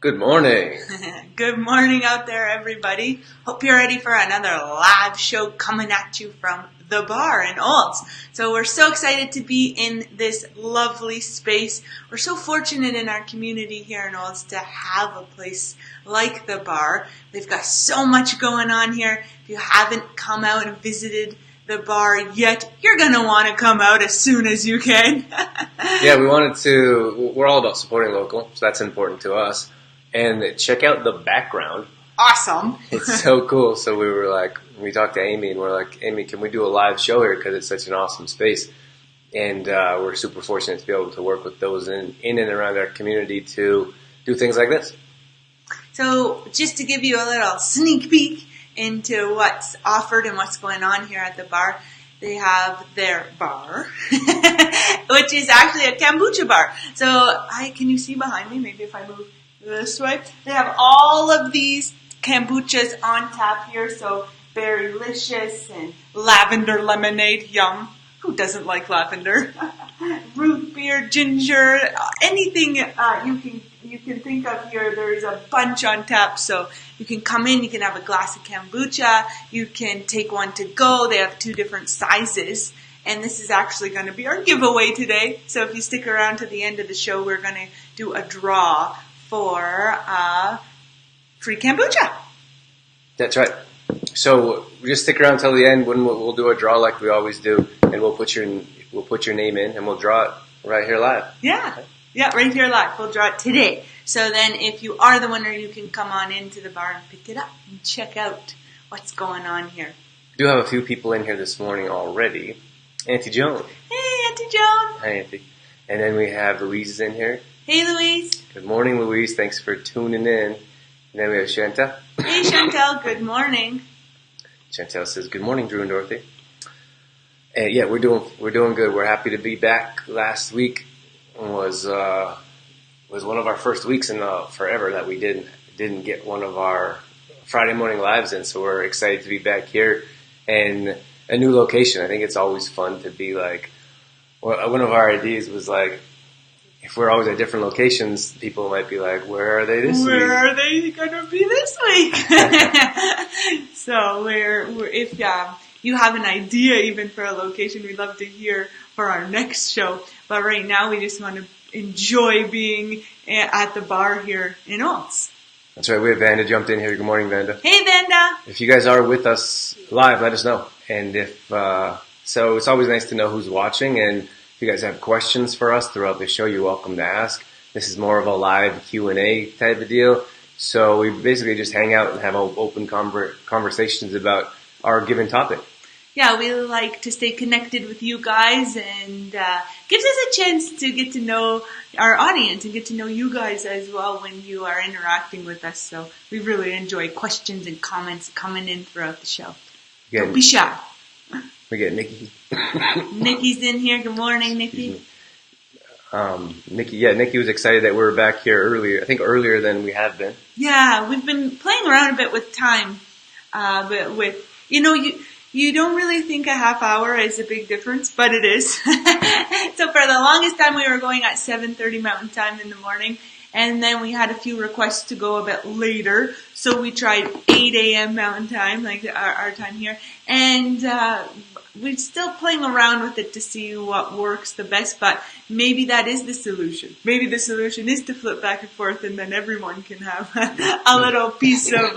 Good morning. Good morning out there, everybody. Hope you're ready for another live show coming at you from the bar in Olds. So we're so excited to be in this lovely space. We're so fortunate in our community here in Olds to have a place like the bar. They've got so much going on here. If you haven't come out and visited the bar yet, you're going to want to come out as soon as you can. Yeah, we're all about supporting local, so that's important to us. And check out the background. Awesome. It's so cool. So we talked to Amy and we're like, Amy, can we do a live show here because it's such an awesome space? And we're super fortunate to be able to work with those in and around our community to do things like this. So just to give you a little sneak peek into what's offered and what's going on here at the bar, they have their bar, which is actually a kombucha bar. So can you see behind me? Maybe if I move this way. They have all of these kombuchas on tap here. So Berrylicious and lavender lemonade, yum. Who doesn't like lavender? Root beer, ginger, anything you can think of here. There's a bunch on tap. So you can come in, you can have a glass of kombucha, you can take one to go. They have 2 different sizes. And this is actually going to be our giveaway today. So if you stick around to the end of the show, we're going to do a draw for free kombucha. That's right. So just stick around till the end when we'll do a draw like we always do, and we'll put your name in and we'll draw it right here live. Yeah, right here live. We'll draw it today. So then if you are the winner, you can come on into the bar and pick it up and check out what's going on here. We do have a few people in here this morning already. Auntie Joan. Hey, Auntie Joan. Hi, Auntie. And then we have Louise in here. Hey, Louise. Good morning, Louise. Thanks for tuning in. And then we have Chantal. Hey, Chantal. Good morning. Chantal says, "Good morning, Drew and Dorothy." And yeah, we're doing good. We're happy to be back. Last week was one of our first weeks in forever that we didn't get one of our Friday morning lives in. So we're excited to be back here and a new location. I think it's always fun to be like. One of our ideas was like, if we're always at different locations, people might be like, where are they this week? Where are they going to be this week? So if you have an idea even for a location, we'd love to hear for our next show. But right now, we just want to enjoy being at the bar here in Olds. That's right. We have Vanda jumped in here. Good morning, Vanda. Hey, Vanda. If you guys are with us live, let us know. And so it's always nice to know who's watching, and if you guys have questions for us throughout the show, you're welcome to ask. This is more of a live Q&A type of deal. So we basically just hang out and have open conversations about our given topic. Yeah, we like to stay connected with you guys, and gives us a chance to get to know our audience and get to know you guys as well when you are interacting with us. So we really enjoy questions and comments coming in throughout the show. Don't be shy. We get Nikki. Nikki's in here. Good morning, Nikki. Nikki was excited that we were back here earlier. I think earlier than we have been. Yeah, we've been playing around a bit with time. But with, you don't really think a half hour is a big difference, but it is. So for the longest time we were going at 7:30 Mountain Time in the morning. And then we had a few requests to go a bit later. So we tried 8 a.m. Mountain Time, like our time here. And we're still playing around with it to see what works the best. But maybe that is the solution. Maybe the solution is to flip back and forth, and then everyone can have a little piece of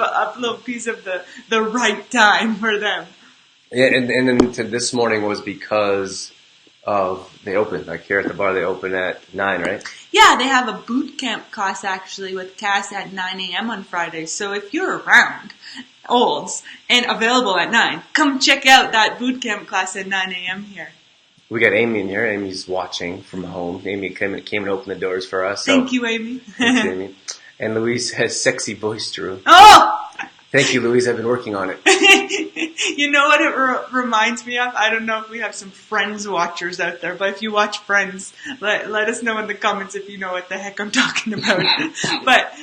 the right time for them. Yeah, and then this morning was because they open, like here at the bar, they open at 9, right? Yeah, they have a boot camp class actually with Cass at 9 a.m. on Fridays. So if you're around Olds and available at 9, come check out that boot camp class at 9 a.m. here. We got Amy in here. Amy's watching from home. Amy came and opened the doors for us. Thank you, Amy. Thanks, Amy. And Louise has sexy voice, Drew. Oh! Thank you, Louise. I've been working on it. You know what it reminds me of? I don't know if we have some Friends watchers out there, but if you watch Friends, let us know in the comments if you know what the heck I'm talking about. But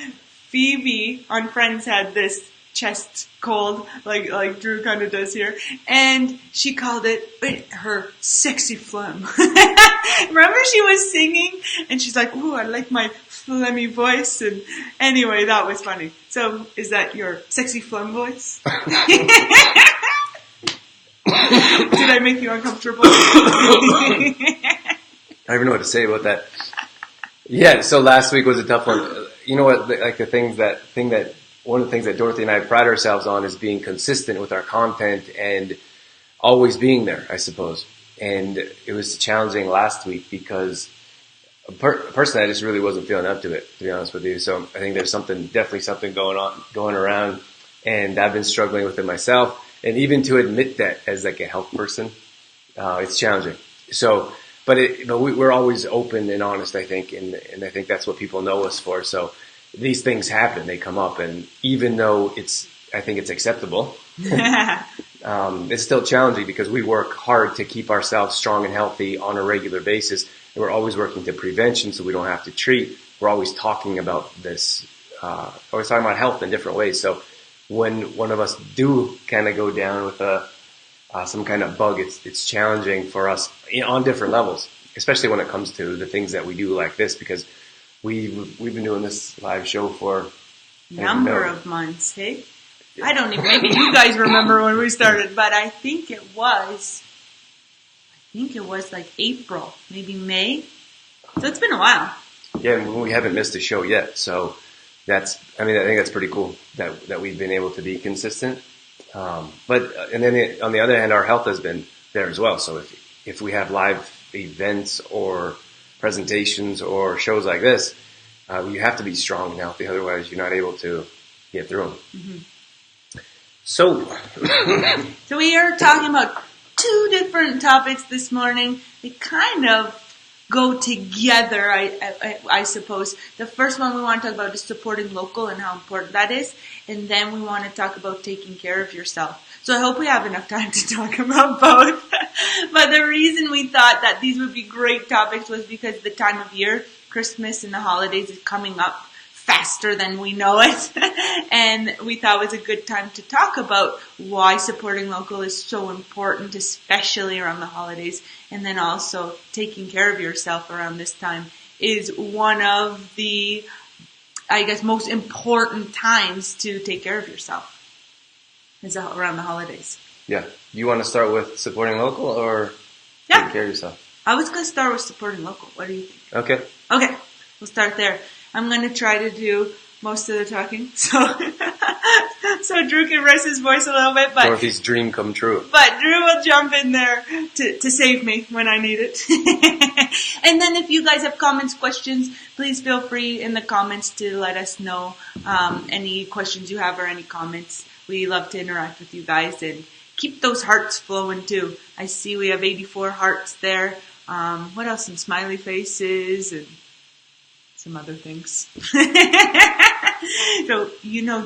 Phoebe on Friends had this chest cold, like Drew kind of does here, and she called it her sexy phlegm. Remember she was singing, and she's like, "Ooh, I like my phlegmy voice. And anyway, that was funny. So is that your sexy phlegm voice? Did I make you uncomfortable? I don't even know what to say about that. Yeah, so last week was a tough one. You know what, like one of the things that Dorothy and I pride ourselves on is being consistent with our content and always being there, I suppose. And it was challenging last week because personally I just really wasn't feeling up to it, to be honest with you. So I think there's definitely something going around, and I've been struggling with it myself. And even to admit that as like a health person, it's challenging. So, but we're always open and honest, I think, and I think that's what people know us for. So these things happen, they come up, and even though I think it's acceptable, it's still challenging because we work hard to keep ourselves strong and healthy on a regular basis. And we're always working to prevention so we don't have to treat. We're always talking about this, always talking about health in different ways. So when one of us do kind of go down with some kind of bug, it's challenging for us on different levels, especially when it comes to the things that we do like this, because we've been doing this live show for number of months, hey? I don't even, maybe you guys remember when we started, but I think it was like April, maybe May. So it's been a while. Yeah, and we haven't missed a show yet. So I think that's pretty cool that we've been able to be consistent. And then on the other hand, our health has been there as well. So if we have live events or presentations or shows like this, you have to be strong and healthy. Otherwise, you're not able to get through them. Mm-hmm. So we are talking about two different topics this morning. They kind of go together, I suppose. The first one we want to talk about is supporting local and how important that is. And then we want to talk about taking care of yourself. So I hope we have enough time to talk about both. But the reason we thought that these would be great topics was because the time of year, Christmas and the holidays, is coming up faster than we know it. And we thought it was a good time to talk about why supporting local is so important, especially around the holidays. And then also taking care of yourself around this time is one of the, I guess, most important times to take care of yourself. Is around the holidays. Yeah. You want to start with supporting local or take care of yourself? I was going to start with supporting local. What do you think? Okay. We'll start there. I'm going to try to do most of the talking. So Drew can rest his voice a little bit. But Dorothy's dream come true. But Drew will jump in there to save me when I need it. And then if you guys have comments, questions, please feel free in the comments to let us know any questions you have or any comments. We love to interact with you guys and keep those hearts flowing too. I see we have 84 hearts there. What else? Some smiley faces and some other things. So,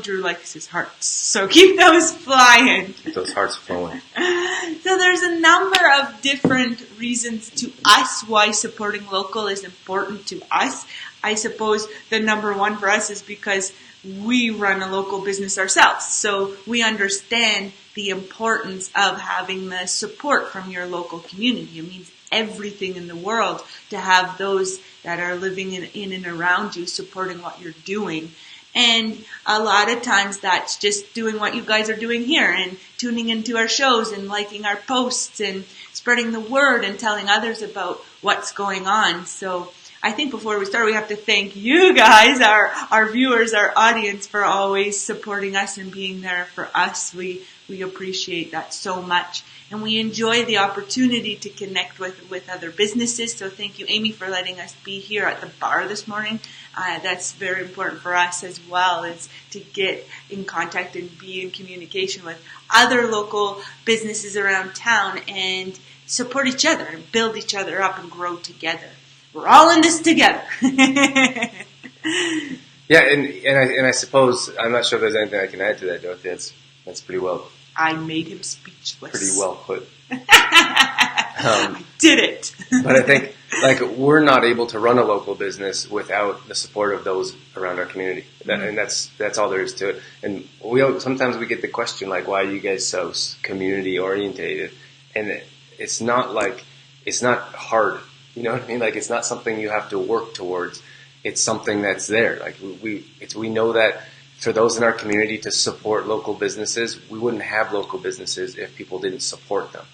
Drew likes his hearts. So keep those flying. Keep those hearts flowing. So there's a number of different reasons to us why supporting local is important to us. I suppose the number one for us is because we run a local business ourselves. So we understand the importance of having the support from your local community. It means everything in the world to have those that are living in and around you supporting what you're doing. And a lot of times that's just doing what you guys are doing here and tuning into our shows and liking our posts and spreading the word and telling others about what's going on. So I think before we start, we have to thank you guys, our viewers, our audience, for always supporting us and being there for us. We appreciate that so much. And we enjoy the opportunity to connect with other businesses. So thank you, Amy, for letting us be here at the bar this morning. That's very important for us as well, is to get in contact and be in communication with other local businesses around town and support each other and build each other up and grow together. We're all in this together. Yeah, and I suppose, I'm not sure if there's anything I can add to that, Dorothy. That's pretty well. I made him speechless. Pretty well put. I did it. But I think, we're not able to run a local business without the support of those around our community. And that's all there is to it. And sometimes we get the question, why are you guys so community orientated? And it's not hard. You know what I mean? It's not something you have to work towards. it's something that's there. Like we know that for those in our community to support local businesses, we wouldn't have local businesses if people didn't support them.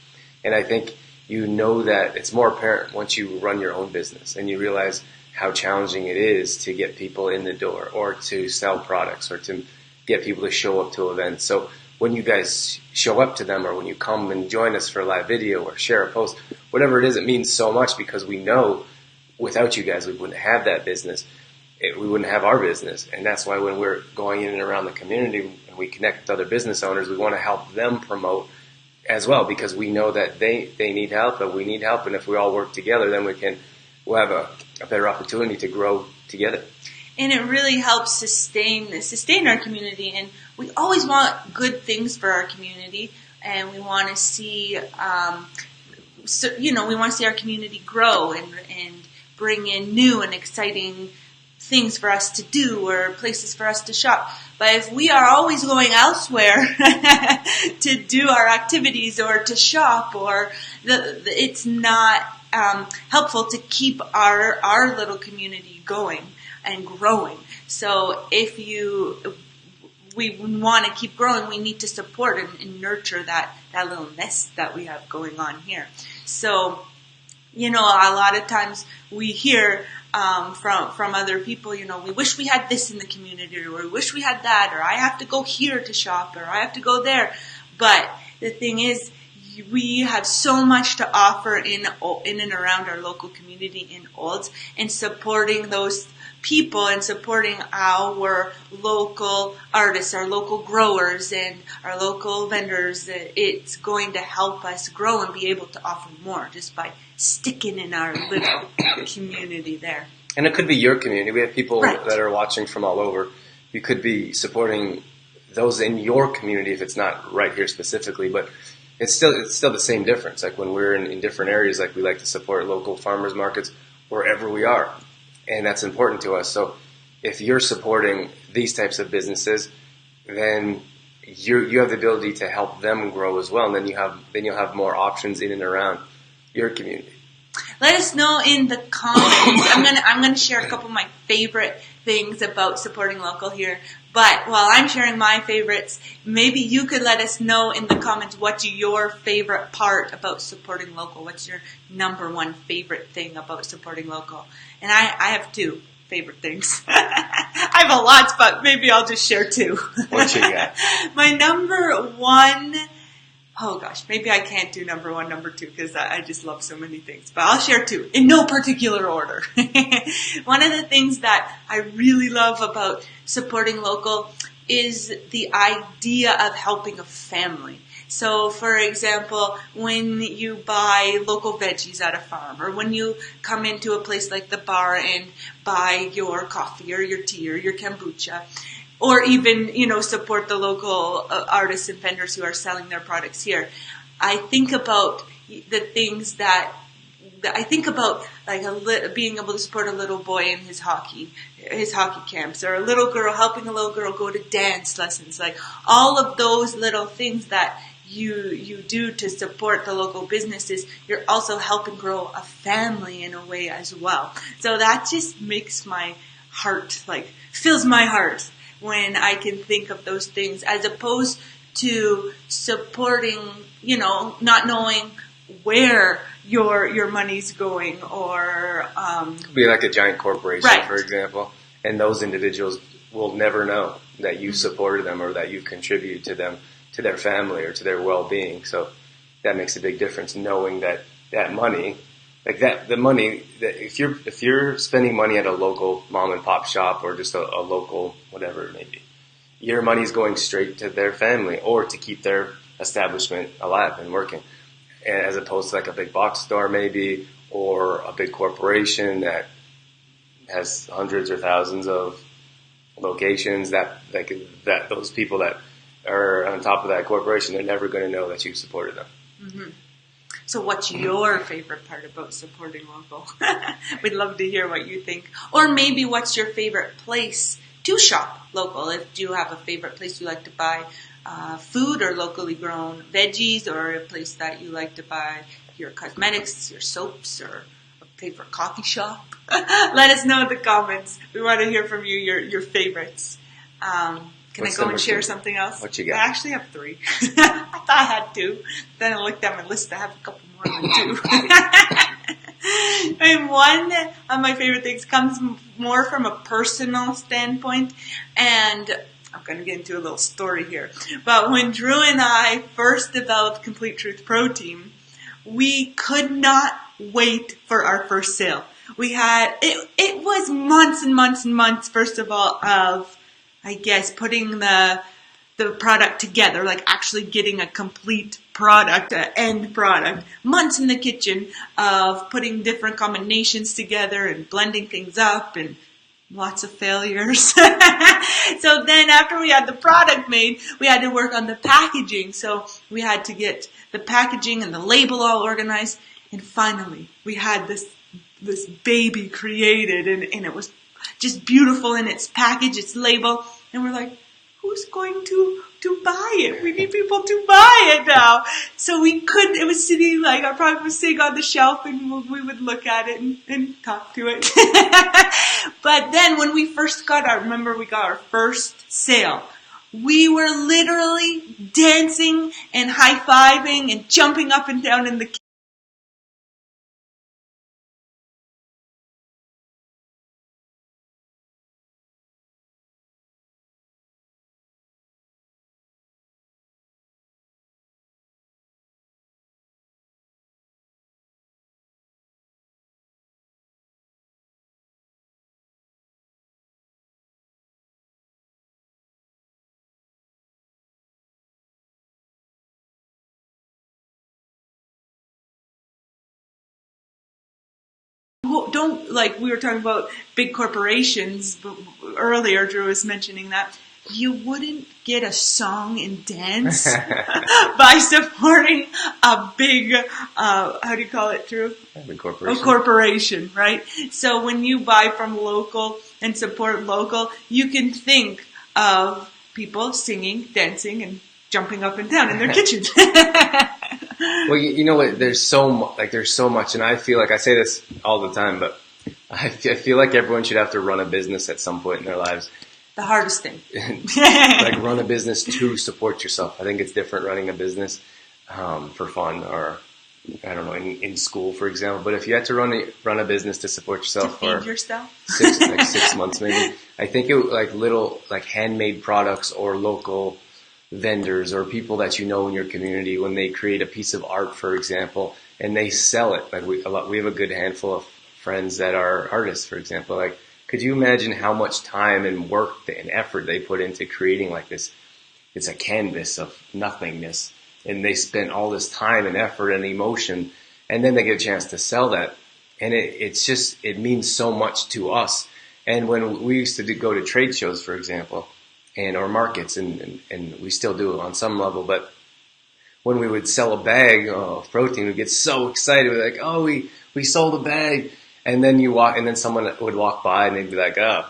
And I think you know that it's more apparent once you run your own business and you realize how challenging it is to get people in the door or to sell products or to get people to show up to events. So when you guys show up to them or when you come and join us for a live video or share a post, whatever it is, it means so much because we know without you guys we wouldn't have that business. We wouldn't have our business. And that's why when we're going in and around the community and we connect with other business owners, we want to help them promote as well because we know that they need help and we need help. And if we all work together, then we'll have a better opportunity to grow together. And it really helps sustain our community. And we always want good things for our community, and we want to see, we want to see our community grow and bring in new and exciting things for us to do or places for us to shop. But if we are always going elsewhere to do our activities or to shop, or it's not helpful to keep our little community going and growing. So if we want to keep growing, we need to support and nurture that little nest that we have going on here. So, a lot of times we hear from other people, we wish we had this in the community, or we wish we had that, or I have to go here to shop, or I have to go there. But the thing is, we have so much to offer in and around our local community in Olds, and supporting those people and supporting our local artists, our local growers, and our local vendors. It's going to help us grow and be able to offer more just by sticking in our little community there. And it could be your community. We have people that are watching from all over. You could be supporting those in your community if it's not right here specifically, but it's still the same difference. Like when we're in different areas, like we like to support local farmers markets wherever we are. And that's important to us. So if you're supporting these types of businesses, then you have the ability to help them grow as well. And then you'll have more options in and around your community. Let us know in the comments. I'm gonna share a couple of my favorite things about supporting local here. But while I'm sharing my favorites, maybe you could let us know in the comments what's your favorite part about supporting local. What's your number one favorite thing about supporting local? And I have two favorite things. I have a lot, but maybe I'll just share two. What you got? My number one, oh gosh, maybe I can't do number one, number two, because I just love so many things. But I'll share two, in no particular order. One of the things that I really love about supporting local is the idea of helping a family. So, for example, when you buy local veggies at a farm, or when you come into a place like the bar and buy your coffee or your tea or your kombucha, or even, support the local artists and vendors who are selling their products here. I think about the things that I think about, like being able to support a little boy in his hockey camps, or a little girl, helping a little girl go to dance lessons, like all of those little things that you do to support the local businesses. You're also helping grow a family in a way as well. So that just makes my heart, fills my heart when I can think of those things, as opposed to supporting, not knowing where your money's going, or be like a giant corporation, right, for example, and those individuals will never know that you supported them or that you contributed to them, to their family or to their well-being. So that makes a big difference, knowing that money, if you're spending money at a local mom and pop shop or just a local whatever it may be, your money's going straight to their family or to keep their establishment alive and working, as opposed to like a big box store maybe, or a big corporation that has hundreds or thousands of locations. That those people that are on top of that corporation, they're never going to know that you supported them. Mm-hmm. So what's your favorite part about supporting local? We'd love to hear what you think. Or maybe what's your favorite place to shop local? If you have a favorite place you like to buy food or locally grown veggies, or a place that you like to buy your cosmetics, your soaps, or a favorite coffee shop. Let us know in the comments. We want to hear from you, your favorites. Can I go and share something else? What you got? I actually have 3. I thought I had 2. Then I looked at my list. I have a couple more than 2. And one of my favorite things comes more from a personal standpoint. And I'm going to get into a little story here. But when Drew and I first developed Complete Truth Protein, we could not wait for our first sale. We had, it was months and months and months, first of all, of, I guess, putting the product together, like actually getting a complete product, an end product. Months in the kitchen of putting different combinations together and blending things up, and lots of failures. So then after we had the product made, we had to work on the packaging. So we had to get the packaging and the label all organized. And finally, we had this baby created, and it was just beautiful in its package, its label. And we're like, who's going to buy it? We need people to buy it now. So it was sitting, like, our product was sitting on the shelf, and we would look at it and talk to it. But then when we first got we got our first sale. We were literally dancing and high-fiving and jumping up and down in the kitchen. Don't, like we were talking about big corporations earlier, Drew was mentioning that. You wouldn't get a song and dance by supporting a big, how do you call it, Drew? Big corporation. A corporation, right? So when you buy from local and support local, you can think of people singing, dancing, and jumping up and down in their kitchens. Well, you know what? There's so much, and I feel like I say this all the time, but I feel like everyone should have to run a business at some point in their lives. The hardest thing. Like run a business to support yourself. I think it's different running a business for fun, or I don't know, in school, for example. But if you had to run a business to support yourself to feed yourself 6 months maybe, I think it like little like handmade products or local vendors or people that you know in your community, when they create a piece of art, for example, and they sell it. Like we have a good handful of friends that are artists, for example. Like, could you imagine how much time and work and effort they put into creating like this? It's a canvas of nothingness, and they spent all this time and effort and emotion, and then they get a chance to sell that, and it means so much to us. And when we used to go to trade shows, for example, or markets, and we still do on some level, but when we would sell a bag of protein, we'd get so excited. We're like, oh, we sold a bag. And then and then someone would walk by and they'd be like, oh,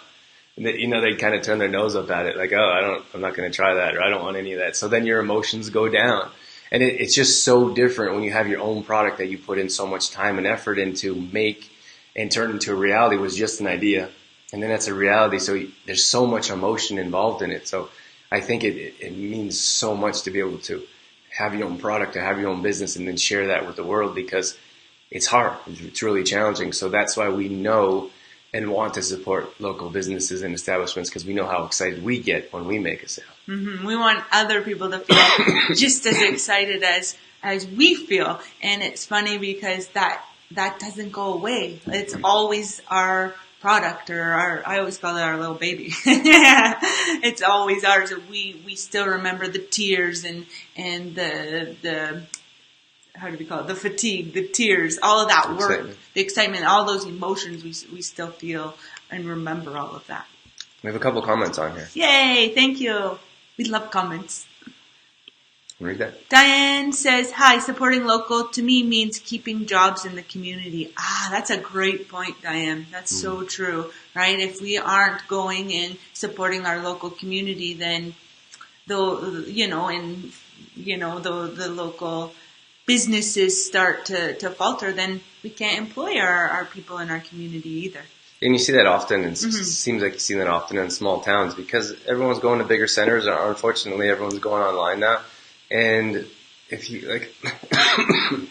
and they'd kind of turn their nose up at it, like, oh, I'm not going to try that, or I don't want any of that. So then your emotions go down. And it's just so different when you have your own product that you put in so much time and effort into make and turn into a reality. It was just an idea. And then that's a reality. So there's so much emotion involved in it. So I think it means so much to be able to have your own product, to have your own business, and then share that with the world, because it's hard. It's really challenging. So that's why we know and want to support local businesses and establishments, because we know how excited we get when we make a sale. Mm-hmm. We want other people to feel just as excited as we feel. And it's funny because that doesn't go away. It's always our product, or I always call it our little baby. It's always ours. We still remember the tears and the how do we call it? The fatigue, the tears, all of that work, the excitement, all those emotions we still feel and remember all of that. We have a couple comments on here. Yay, thank you. We love comments. Read that. Diane says, hi, supporting local to me means keeping jobs in the community. That's a great point, Diane. That's so true, right? If we aren't going and supporting our local community, then the local businesses start to falter, then we can't employ our people in our community either. And you see that often, and it seems like you see that often in small towns because everyone's going to bigger centers, or unfortunately everyone's going online now. And if you, like,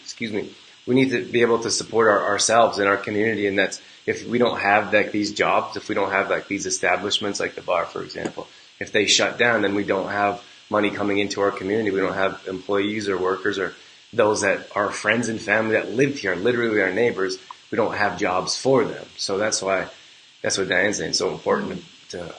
excuse me, we need to be able to support ourselves and our community, and that's, if we don't have like these jobs, if we don't have like these establishments like the bar, for example, if they shut down, then we don't have money coming into our community. We don't have employees or workers or those that are friends and family that live here, literally our neighbors. We don't have jobs for them. So that's what Diane's saying. It's so important to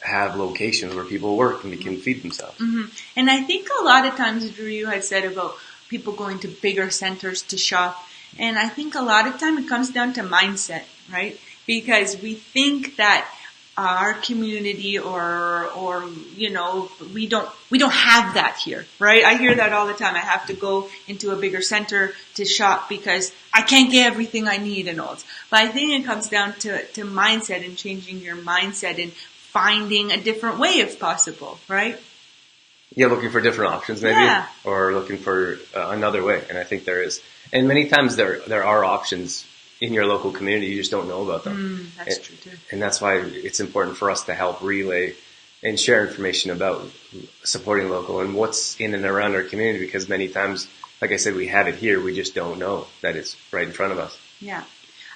have locations where people work and they can feed themselves. Mm-hmm. And I think a lot of times, Drew, you had said about people going to bigger centers to shop. And I think a lot of time it comes down to mindset, right? Because we think that our community or you know, we don't have that here, right? I hear that all the time. I have to go into a bigger center to shop because I can't get everything I need in Olds. But I think it comes down to mindset and changing your mindset and finding a different way if possible, right? Yeah, looking for different options maybe, or looking for another way. And I think there is. And many times there are options in your local community, you just don't know about them. That's true too. And that's why it's important for us to help relay and share information about supporting local and what's in and around our community, because many times, like I said, we have it here, we just don't know that it's right in front of us. Yeah.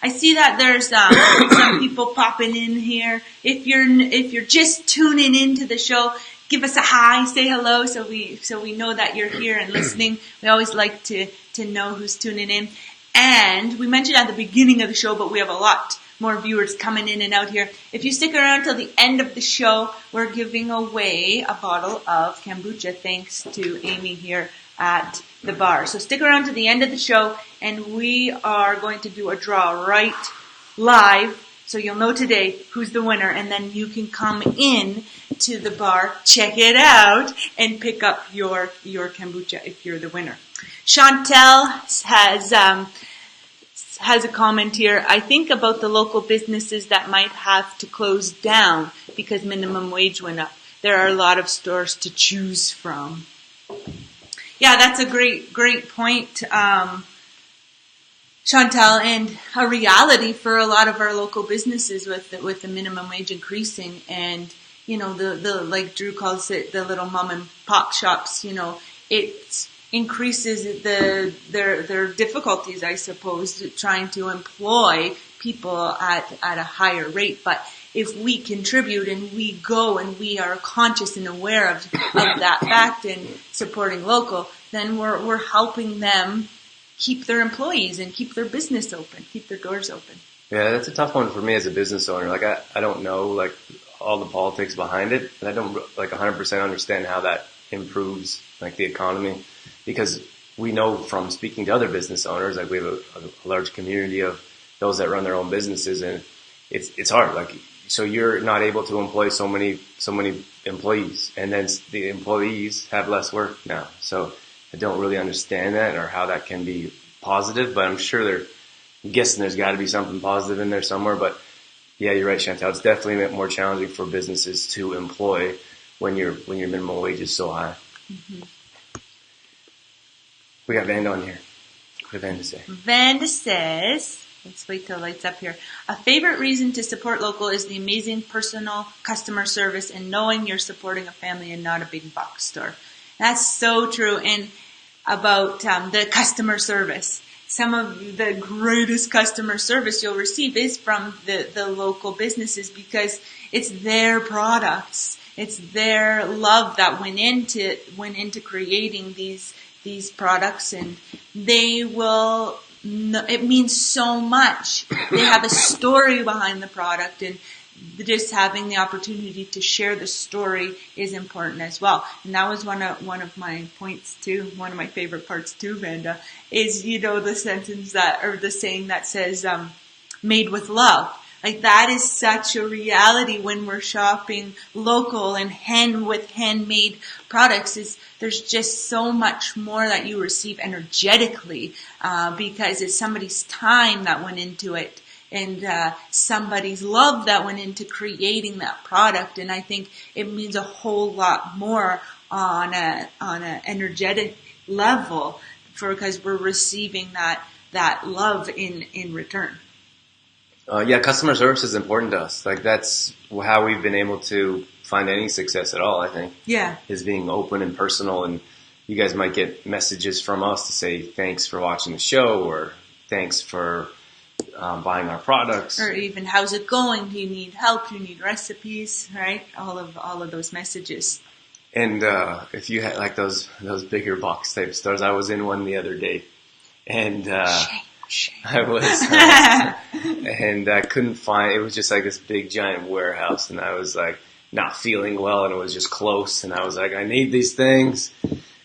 I see that there's some people popping in here. If you're just tuning into the show, give us a hi, say hello, so we know that you're here and listening. We always like to know who's tuning in. And we mentioned at the beginning of the show, but we have a lot more viewers coming in and out here. If you stick around till the end of the show, we're giving away a bottle of kombucha thanks to Amy here at the bar. So stick around to the end of the show, and we are going to do a draw right live, so you'll know today who's the winner, and then you can come in to the bar, check it out, and pick up your kombucha if you're the winner. Chantel has a comment here. I think about the local businesses that might have to close down because minimum wage went up. There are a lot of stores to choose from. Yeah, that's a great point, Chantel, and a reality for a lot of our local businesses with the minimum wage increasing, and you know the like Drew calls it, the little mom and pop shops. You know, it increases their difficulties, I suppose, trying to employ people at a higher rate. But if we contribute and we go and we are conscious and aware of that fact and supporting local, then we're helping them keep their employees and keep their business open, keep their doors open. Yeah, that's a tough one for me as a business owner. Like I don't know like all the politics behind it, and I don't like 100% understand how that improves like the economy, because we know from speaking to other business owners, like we have a large community of those that run their own businesses, and it's hard. Like, so you're not able to employ so many employees, and then the employees have less work now. So I don't really understand that or how that can be positive, but I'm guessing there's got to be something positive in there somewhere. But yeah, you're right, Chantal. It's definitely more challenging for businesses to employ when your minimum wage is so high. Mm-hmm. We got Vanda on here. What did Vanda say? Vanda says, let's wait till it lights up here. A favorite reason to support local is the amazing personal customer service and knowing you're supporting a family and not a big box store. That's so true. And about the customer service, some of the greatest customer service you'll receive is from the local businesses, because it's their products. It's their love that went into creating these products, and it means so much. They have a story behind the product, and just having the opportunity to share the story is important as well. And that was one of my points too. One of my favorite parts too, Vanda, is, you know, the sentence the saying that says, made with love. Like, that is such a reality when we're shopping local and with handmade products. There's just so much more that you receive energetically, because it's somebody's time that went into it, and somebody's love that went into creating that product. And I think it means a whole lot more on a energetic level because we're receiving that love in return. Customer service is important to us. Like that's how we've been able to find any success at all, I think. Yeah. Is being open and personal, and you guys might get messages from us to say thanks for watching the show or thanks for buying our products. Or even how's it going? Do you need help? Do you need recipes? Right? All of those messages. And if you had like those bigger box type stores, I was in one the other day, and Shame. I was, and I couldn't find. It was just like this big giant warehouse, and I was like not feeling well, and it was just close, and I was like, I need these things,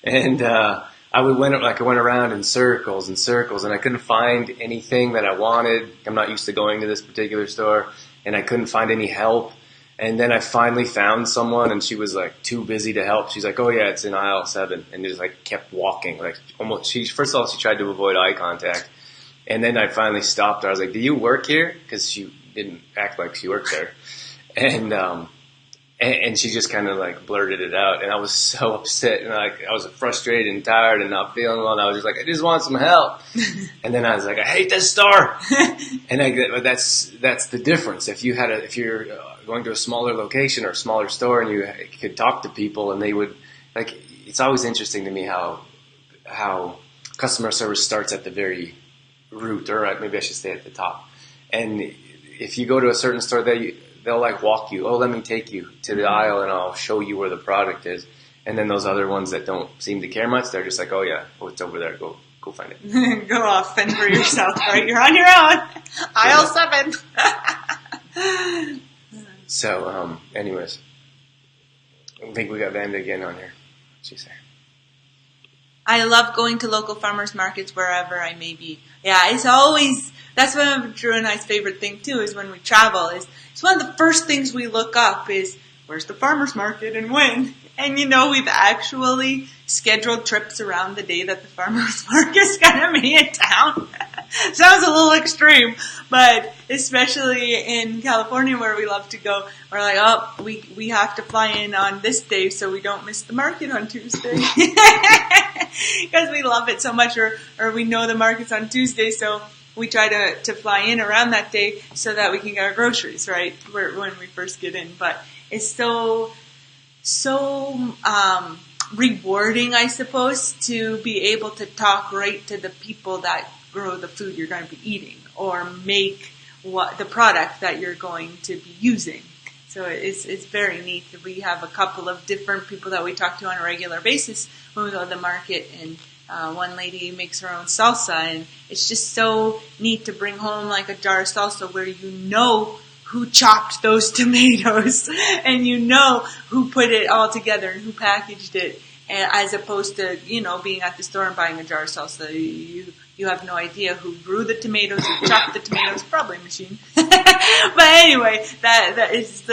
and I went around in circles and circles, and I couldn't find anything that I wanted. I'm not used to going to this particular store, and I couldn't find any help. And then I finally found someone, and she was like too busy to help. She's like, "Oh yeah, it's in aisle 7," and just like kept walking, like almost. First of all, she tried to avoid eye contact, and then I finally stopped her. I was like, "Do you work here?" Because she didn't act like she worked there, and she just kind of like blurted it out, and I was so upset, and like I was frustrated and tired and not feeling well. And I was just like, "I just want some help," and then I was like, "I hate this store," and that's the difference. If you're going to a smaller location or a smaller store, and you could talk to people, and they would like. It's always interesting to me how customer service starts at the very root, or maybe I should say at the top. And if you go to a certain store, they'll like walk you. Oh, let me take you to the aisle, and I'll show you where the product is. And then those other ones that don't seem to care much, they're just like, oh yeah, it's over there. Go find it. Go off, fend for yourself. Right, you're on your own. Aisle 7. So, anyways, I think we got Vanda again on here. What'd she say? I love going to local farmers markets wherever I may be. Yeah, that's one of Drew and I's favorite thing too, is when we travel, it's one of the first things we look up is, where's the farmers market and when? And we've actually scheduled trips around the day that the farmers market's going to be in town. Sounds a little extreme, but especially in California where we love to go, we're like, oh, we have to fly in on this day so we don't miss the market on Tuesday. Because we love it so much, or we know the market's on Tuesday, so we try to fly in around that day so that we can get our groceries, right, when we first get in. But it's so rewarding, I suppose, to be able to talk right to the people that grow the food you're going to be eating or make the product that you're going to be using. So it's very neat. We have a couple of different people that we talk to on a regular basis when we go to the market, and one lady makes her own salsa, and it's just so neat to bring home like a jar of salsa where you know who chopped those tomatoes and you know who put it all together and who packaged it, and as opposed to being at the store and buying a jar of salsa. You have no idea who grew the tomatoes, who chopped the tomatoes, probably a machine. But anyway, that is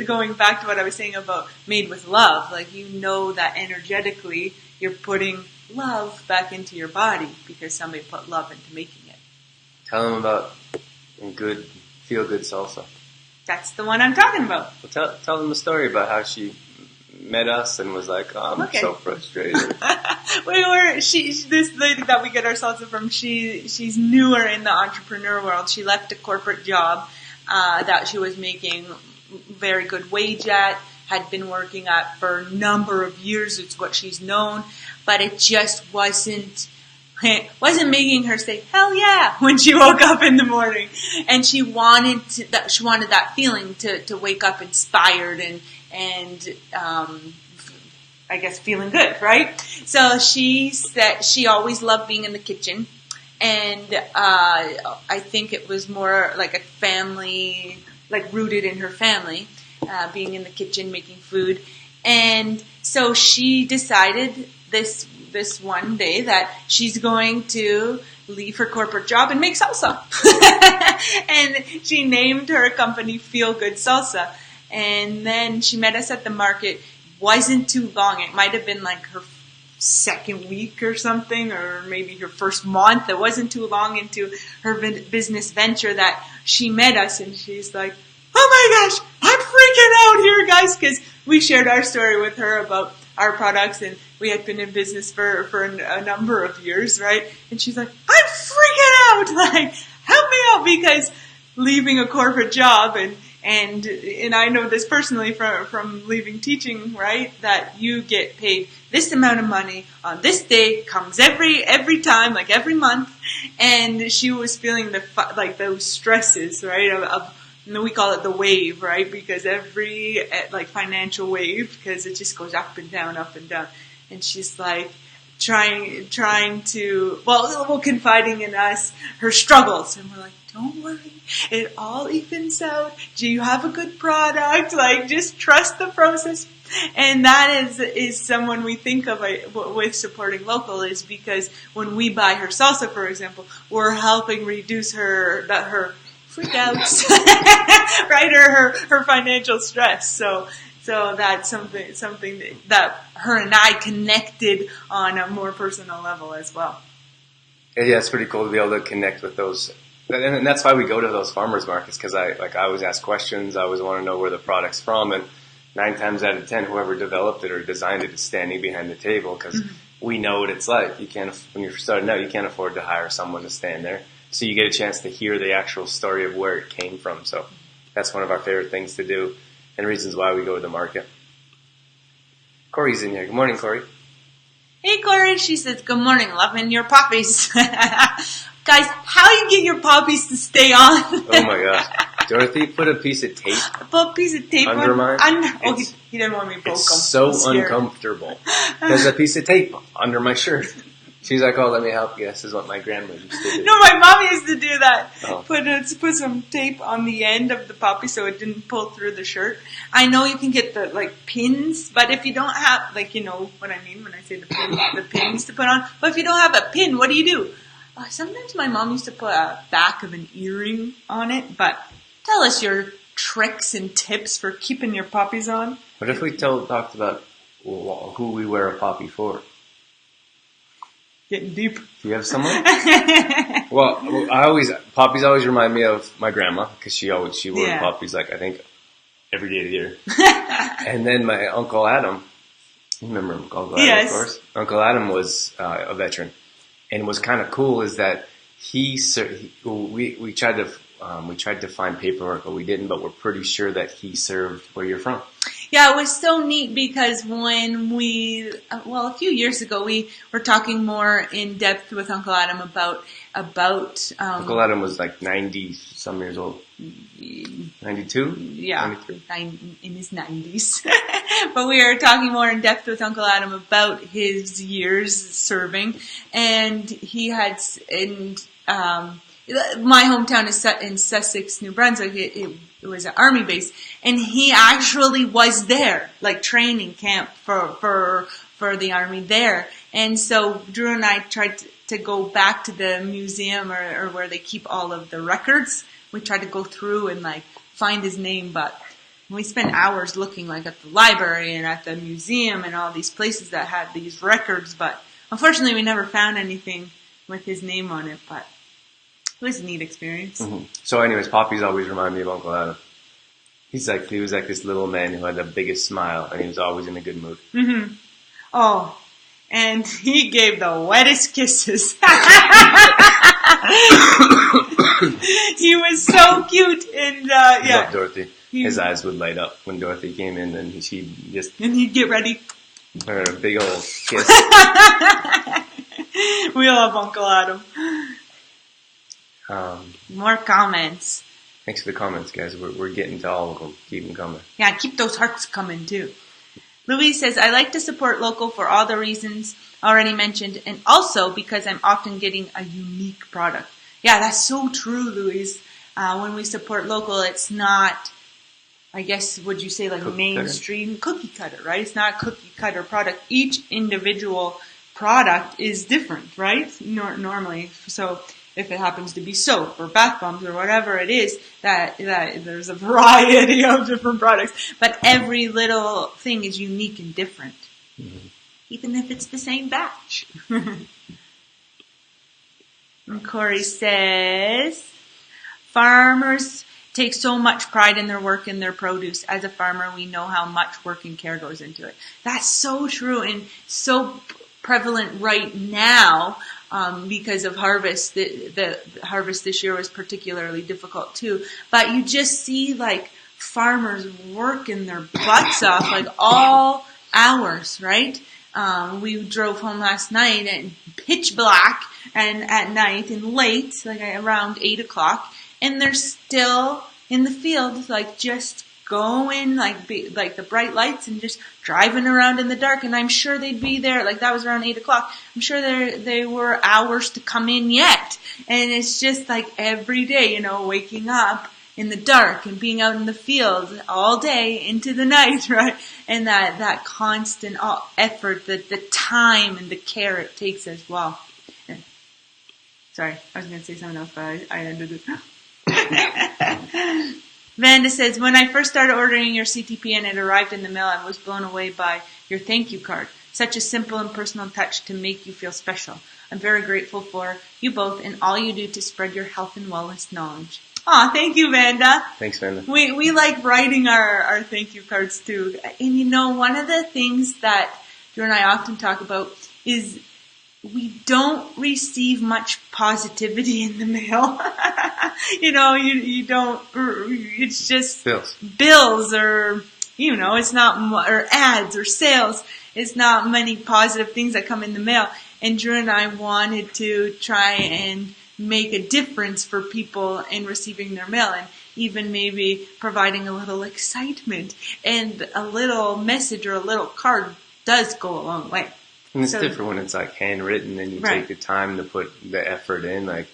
going back to what I was saying about made with love. Like, that energetically you're putting love back into your body because somebody put love into making it. Tell them about feel-good salsa. That's the one I'm talking about. Well, tell them the story about how she met us and was like, oh, I'm so frustrated. This lady that we get our salsa from, she's newer in the entrepreneur world. She left a corporate job that she was making very good wage at, had been working at for a number of years. It's what she's known, but it just wasn't making her say hell yeah when she woke up in the morning. And she wanted that feeling to wake up inspired and I guess feeling good, right? So she said she always loved being in the kitchen, and I think it was more like a family, like rooted in her family, being in the kitchen making food. And so she decided this one day that she's going to leave her corporate job and make salsa. And she named her company Feel Good Salsa. And then she met us at the market. Wasn't too long. It might have been like her second week or something, or maybe her first month. It wasn't too long into her business venture that she met us, and she's like, oh my gosh, I'm freaking out here, guys, because we shared our story with her about our products, and we had been in business for a number of years, right? And she's like, I'm freaking out, like, help me out, because leaving a corporate job, and I know this personally from leaving teaching, right? That you get paid this amount of money on this day, comes every time, like every month, and she was feeling like those stresses, right? We call it the wave, right? Because every like financial wave, because it just goes up and down, and she's like trying to confiding in us her struggles, and we're like, don't worry, it all evens out. Do you have a good product? Like, just trust the process. And that is someone we think of with supporting local, is because when we buy her salsa, for example, we're helping reduce her freakouts, right? Or her financial stress. So that's something that her and I connected on a more personal level as well. Yeah, it's pretty cool to be able to connect with those. And that's why we go to those farmers markets, because I always ask questions. I always want to know where the product's from, and 9 times out of 10, whoever developed it or designed it is standing behind the table, because we know what it's like. When you're starting out, you can't afford to hire someone to stand there. So you get a chance to hear the actual story of where it came from. So that's one of our favorite things to do, and reasons why we go to the market. Corey's in here. Good morning, Corey. Hey, Corey. She says, good morning, loving your poppies. Guys, how you get your poppies to stay on? Oh my gosh. Dorothy put a piece of tape. Put a piece of tape under mine. He didn't want me to poke him. It's so uncomfortable. There's a piece of tape under my shirt. She's like, oh, let me help you. This is what my grandma used to do. No, my mom used to do that. Oh. Put some tape on the end of the poppy so it didn't pull through the shirt. I know you can get the pins, but if you don't have, you know what I mean when I say the pins to put on. But if you don't have a pin, what do? Sometimes my mom used to put a back of an earring on it, but tell us your tricks and tips for keeping your poppies on. What if we talked about who we wear a poppy for? Getting deep. Do you have someone? Well, poppies always remind me of my grandma, because she wore poppies I think every day of the year. And then my Uncle Adam, you remember Uncle Adam, of course. Uncle Adam was a veteran, and what's kind of cool is that we tried to find paperwork, but we didn't. But we're pretty sure that he served where you're from. Yeah, it was so neat, because when a few years ago, we were talking more in depth with Uncle Adam about Uncle Adam was like 90-some years old. 92? Yeah, 93. In his 90s. But we were talking more in depth with Uncle Adam about his years serving, and he had my hometown is set in Sussex, New Brunswick. It was an army base, and he actually was there, like training camp for the army there. And so Drew and I tried to go back to the museum or where they keep all of the records. We tried to go through and find his name, but we spent hours looking at the library and at the museum and all these places that had these records. But unfortunately, we never found anything with his name on it. But it was a neat experience. Mm-hmm. So anyways, poppies always remind me of Uncle Adam. He was like this little man who had the biggest smile, and he was always in a good mood. Mm-hmm. Oh, and he gave the wettest kisses. He was so cute, and I love Dorothy. His eyes would light up when Dorothy came in, and he'd get ready. Her a big old kiss. We love Uncle Adam. More comments. Thanks for the comments, guys. We're getting to all of them. Keep them coming. Yeah, keep those hearts coming too. Louise says, I like to support local for all the reasons already mentioned, and also because I'm often getting a unique product. Yeah, that's so true, Louise. When we support local, it's not, I guess, would you say mainstream cookie cutter, right? It's not a cookie cutter product. Each individual product is different, right? Normally. So if it happens to be soap or bath bombs or whatever it is, that there's a variety of different products. But every little thing is unique and different. Mm-hmm. Even if it's the same batch. And Corey says, farmers take so much pride in their work and their produce. As a farmer, we know how much work and care goes into it. That's so true and so prevalent right now because of harvest. The harvest this year was particularly difficult too. But you just see like farmers working their butts off like all hours, right? We drove home last night and pitch black and at night and late, like around 8 o'clock, and they're still in the field, like just going, like the bright lights and just driving around in the dark. And I'm sure they'd be there, like that was around 8 o'clock. I'm sure they were hours to come in yet. And it's just like every day, waking up in the dark and being out in the field all day into the night, right? And that constant effort, the time and the care it takes as well. Sorry, I was going to say something else, but I ended it. Vanda says, when I first started ordering your CTP and it arrived in the mail, I was blown away by your thank you card. Such a simple and personal touch to make you feel special. I'm very grateful for you both and all you do to spread your health and wellness knowledge. Aw, thank you, Vanda. Thanks, Vanda. We like writing our thank you cards too. And one of the things that Drew and I often talk about is we don't receive much positivity in the mail. You don't, it's just bills or, it's not, or ads or sales. It's not many positive things that come in the mail. And Drew and I wanted to try and make a difference for people in receiving their mail and even maybe providing a little excitement, and a little message or a little card does go a long way. And it's different when it's like handwritten and you take the time to put the effort in. Like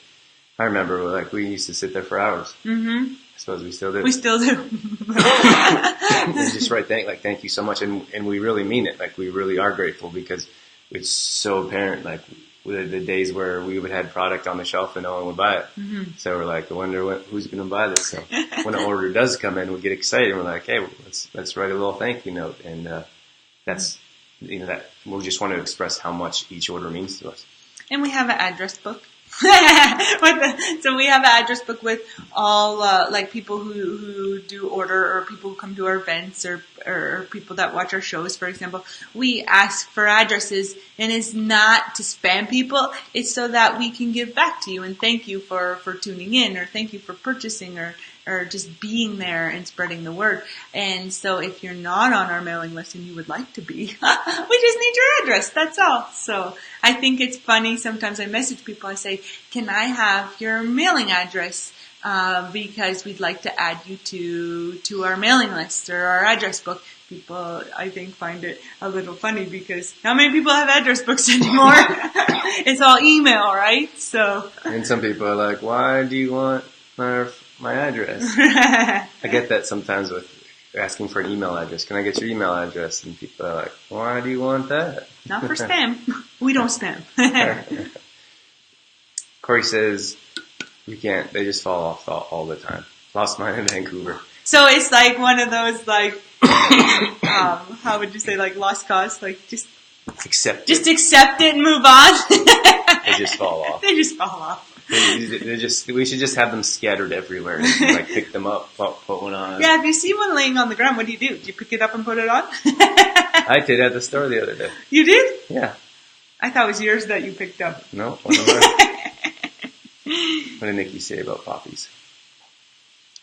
I remember we used to sit there for hours. Mm-hmm. I suppose we still do. We still do. And just write thank you so much, and we really mean it. Like we really are grateful because it's so apparent. Like the days where we would have product on the shelf and no one would buy it. Mm-hmm. So we're like, I wonder who's going to buy this. So when an order does come in, we get excited. And we're like, hey, let's write a little thank you note, and that's that we just want to express how much each order means to us. And we have an address book. So we have an address book with all people who do order, or people who come to our events, or people that watch our shows, for example. We ask for addresses, and it's not to spam people. It's so that we can give back to you and thank you for tuning in, or thank you for purchasing, or just being there and spreading the word. And so if you're not on our mailing list and you would like to be, we just need your address. That's all. So I think it's funny. Sometimes I message people. I say, can I have your mailing address? Because we'd like to add you to our mailing list or our address book. People, I think, find it a little funny because how many people have address books anymore? It's all email, right? So. And some people are like, why do you want my address? I get that sometimes with asking for an email address. Can I get your email address? And people are like, why do you want that? Not for spam. We don't spam. Corey says, you can't. They just fall off all the time. Lost mine in Vancouver. So it's like one of those how would you say, lost cause? Just accept it. Just accept it and move on. They just fall off. They just fall off. We should just have them scattered everywhere and pick them up, put one on. Yeah, if you see one laying on the ground, what do? Do you pick it up and put it on? I did at the store the other day. You did? Yeah. I thought it was yours that you picked up. No, one of mine. What did Nikki say about poppies?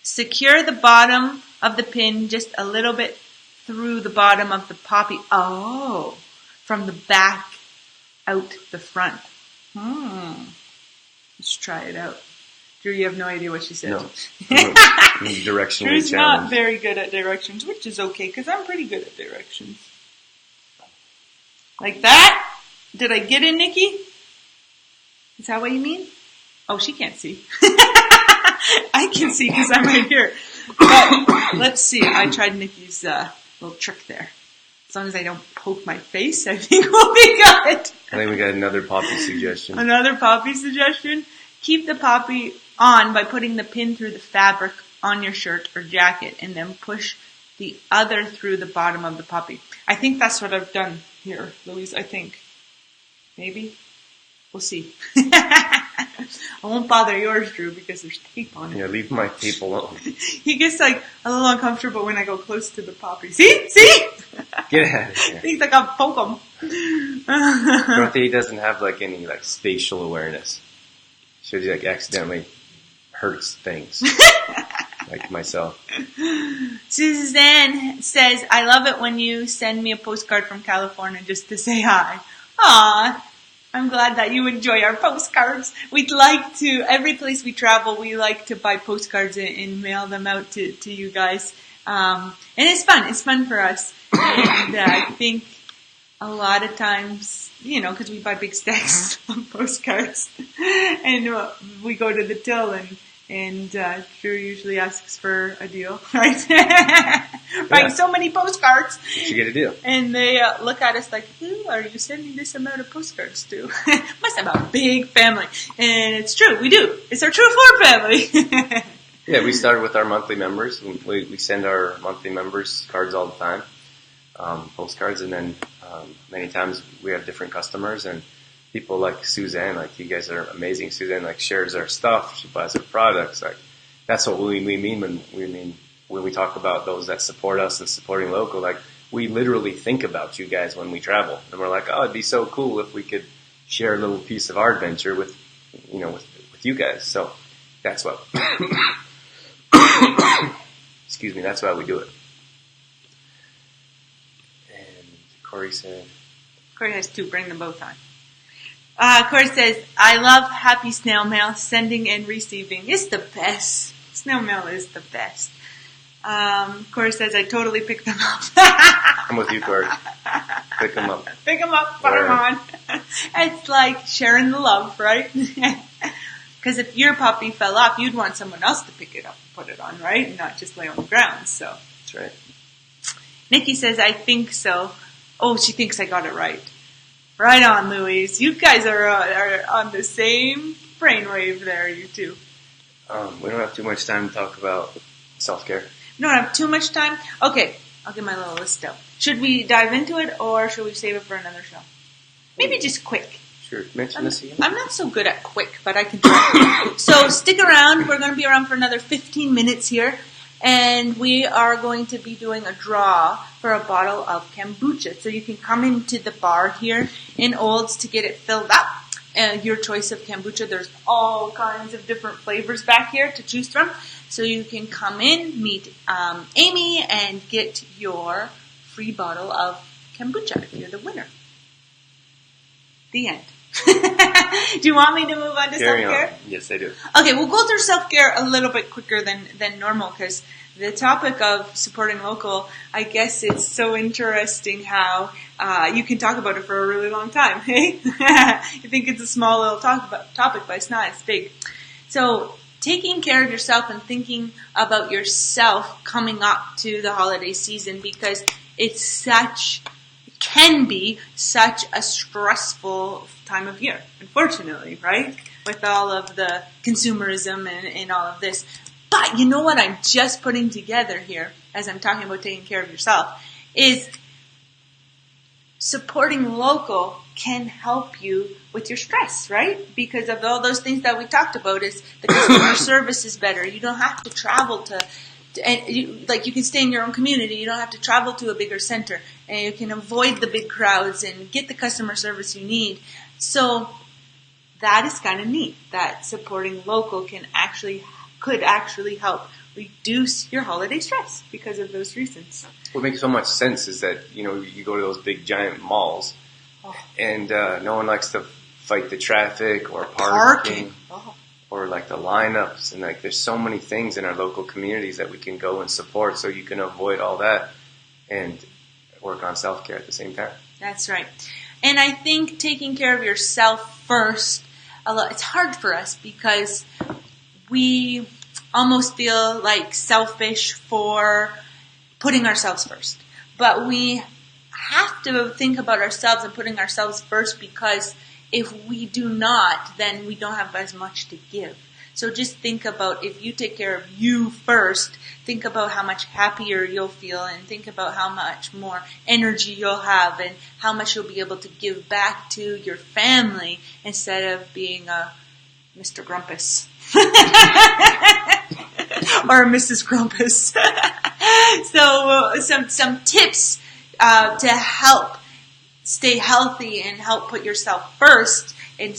Secure the bottom of the pin just a little bit through the bottom of the poppy. Oh, from the back out the front. Let's try it out. Drew, you have no idea what she said. No. Directionally Drew's challenged. not very good at directions, which is okay, because I'm pretty good at directions. Like that? Did I get it, Nikki? Is that what you mean? Oh, she can't see. I can see because I'm right here. But let's see. I tried Nikki's little trick there. As long as I don't poke my face, I think we'll be good. I think we got another poppy suggestion. Another poppy suggestion? Keep the poppy on by putting the pin through the fabric on your shirt or jacket, and then push the other through the bottom of the poppy. I think that's what I've done here, Louise. I think. Maybe. We'll see. I won't bother yours, Drew, because there's tape on it. Yeah, leave my tape alone. He gets like a little uncomfortable when I go close to the poppy. See? Get out of here. Thinks like I'll poke him. Dorothy doesn't have like any like spatial awareness. She like accidentally hurts things. Like myself. Suzanne says, I love it when you send me a postcard from California just to say hi. Aw, I'm glad that you enjoy our postcards. We'd like to, every place we travel, we like to buy postcards and mail them out to you guys. And it's fun. It's fun for us. And I think a lot of times, because we buy big stacks of postcards. And we go to the till and Drew usually asks for a deal, right? Right, so many postcards. You get a deal. And they look at us like, who are you sending this amount of postcards to? Must have a big family. And it's true, we do. It's our True Four family. Yeah, we started with our monthly members. We send our monthly members cards all the time, postcards, and then many times we have different customers and people like Suzanne, like you guys are amazing. Suzanne like shares our stuff. She buys our products. Like that's what we mean when we talk about those that support us and supporting local. Like we literally think about you guys when we travel, and we're like, oh, it'd be so cool if we could share a little piece of our adventure with you guys. So that's what. Excuse me. That's why we do it. And Corey said. Corey has two. Bring them both on. Corey says, I love happy snail mail, sending and receiving. It's the best. Snail mail is the best. Corey says, I totally pick them up. I'm with you, Corey. Pick them up. Pick them up, put them on. It's like sharing the love, right? Because if your puppy fell off, you'd want someone else to pick it up and put it on, right? And not just lay on the ground, so. That's right. Nikki says, I think so. Oh, she thinks I got it right. Right on, Louise. You guys are on the same brainwave there, you two. We don't have too much time to talk about self-care. We don't have too much time? Okay, I'll get my little list out. Should we dive into it, or should we save it for another show? Maybe just quick. Sure, mention this again. I'm not so good at quick, but I can try. So stick around. We're going to be around for another 15 minutes here. And we are going to be doing a draw for a bottle of kombucha. So you can come into the bar here in Olds to get it filled up. Your choice of kombucha. There's all kinds of different flavors back here to choose from. So you can come in, meet Amy, and get your free bottle of kombucha if you're the winner. The end. Do you want me to move on to self-care? Yes, I do. Okay, we'll go through self-care a little bit quicker than normal because the topic of supporting local, I guess it's so interesting how you can talk about it for a really long time, hey? You think it's a small little topic, but it's not. It's big. So taking care of yourself and thinking about yourself coming up to the holiday season because it's can be such a stressful time of year, unfortunately, right? With all of the consumerism and all of this. But you know what I'm just putting together here, as I'm talking about taking care of yourself, is supporting local can help you with your stress, right? Because of all those things that we talked about is the customer service is better. You don't have to travel you can stay in your own community. You don't have to travel to a bigger center, and you can avoid the big crowds and get the customer service you need. So that is kind of neat. That supporting local could actually help reduce your holiday stress because of those reasons. What makes so much sense is that you go to those big giant malls, and no one likes to fight the traffic or parking. Or like the lineups, and like there's so many things in our local communities that we can go and support so you can avoid all that and work on self-care at the same time. That's right. And I think taking care of yourself first, it's hard for us because we almost feel like selfish for putting ourselves first. But we have to think about ourselves and putting ourselves first because if we do not, then we don't have as much to give. So just think about if you take care of you first, think about how much happier you'll feel and think about how much more energy you'll have and how much you'll be able to give back to your family instead of being a Mr. Grumpus. Or Mrs. Grumpus. So some tips to help stay healthy and help put yourself first and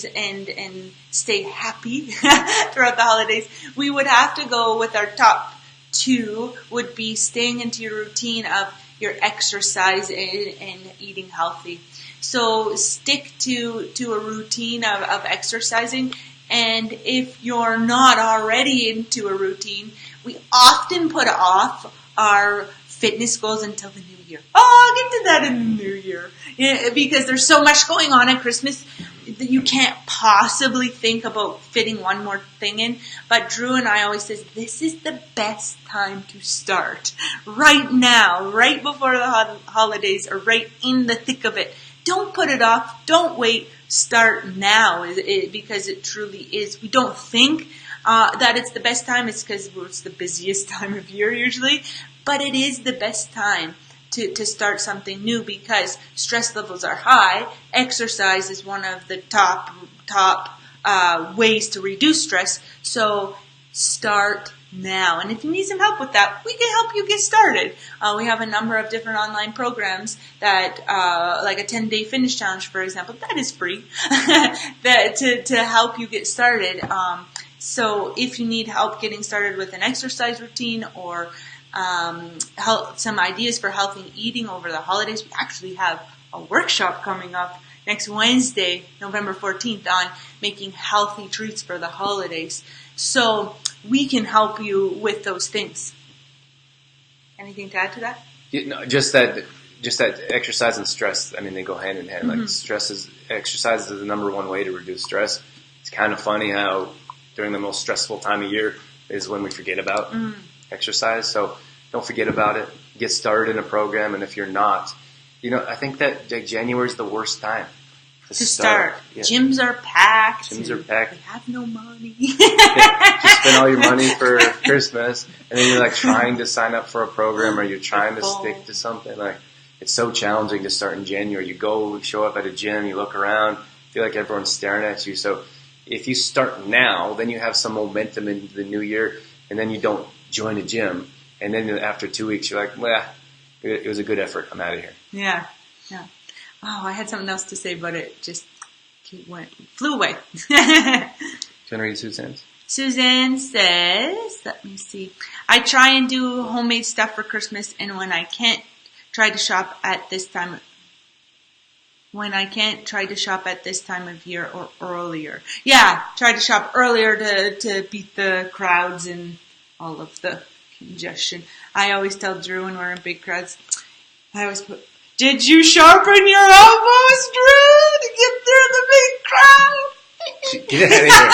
stay happy throughout the holidays. We would have to go with our top 2 would be staying into your routine of your exercise and eating healthy. So stick to a routine of exercising. And if you're not already into a routine, we often put off our fitness goals until the new year. Oh, I'll get to that in the new year. Yeah, because there's so much going on at Christmas that you can't possibly think about fitting one more thing in. But Drew and I always says, this is the best time to start. Right now, right before the holidays, or right in the thick of it. Don't put it off. Don't wait. Start now, because it truly is. We don't think that it's the best time. It's because it's the busiest time of year usually. But it is the best time to start something new because stress levels are high. Exercise is one of the top ways to reduce stress. So start now. And if you need some help with that, we can help you get started. We have a number of different online programs that, like a 10-day fitness challenge, for example, that is free to help you get started. So if you need help getting started with an exercise routine or some ideas for healthy eating over the holidays, we actually have a workshop coming up next Wednesday, November 14th, on making healthy treats for the holidays. So we can help you with those things. Anything to add to that? Just that exercise and stress, I mean, they go hand in hand. Mm-hmm. Like exercise is the number one way to reduce stress. It's kind of funny how during the most stressful time of year is when we forget about exercise. So don't forget about it. Get started in a program. And if you're not, I think that January is the worst time to start. Yeah. Gyms are packed. We have no money. Just spend all your money for Christmas, and then you're like trying to sign up for a program or you're trying to stick to something. Like it's so challenging to start in January. You show up at a gym, you look around, feel like everyone's staring at you. So if you start now, then you have some momentum into the new year, and then you don't join a gym, and then after 2 weeks you're like, well, it was a good effort. I'm out of here. Yeah. Oh, I had something else to say, but it just flew away. Do you want to read Suzanne's? Suzanne says, let me see. I try and do homemade stuff for Christmas, and when I can't, try to shop at this time of year or earlier. Yeah, try to shop earlier to beat the crowds and all of the congestion. I always tell Drew when we're in big crowds, did you sharpen your elbows, Drew, to get through the big crowd? Get out of here.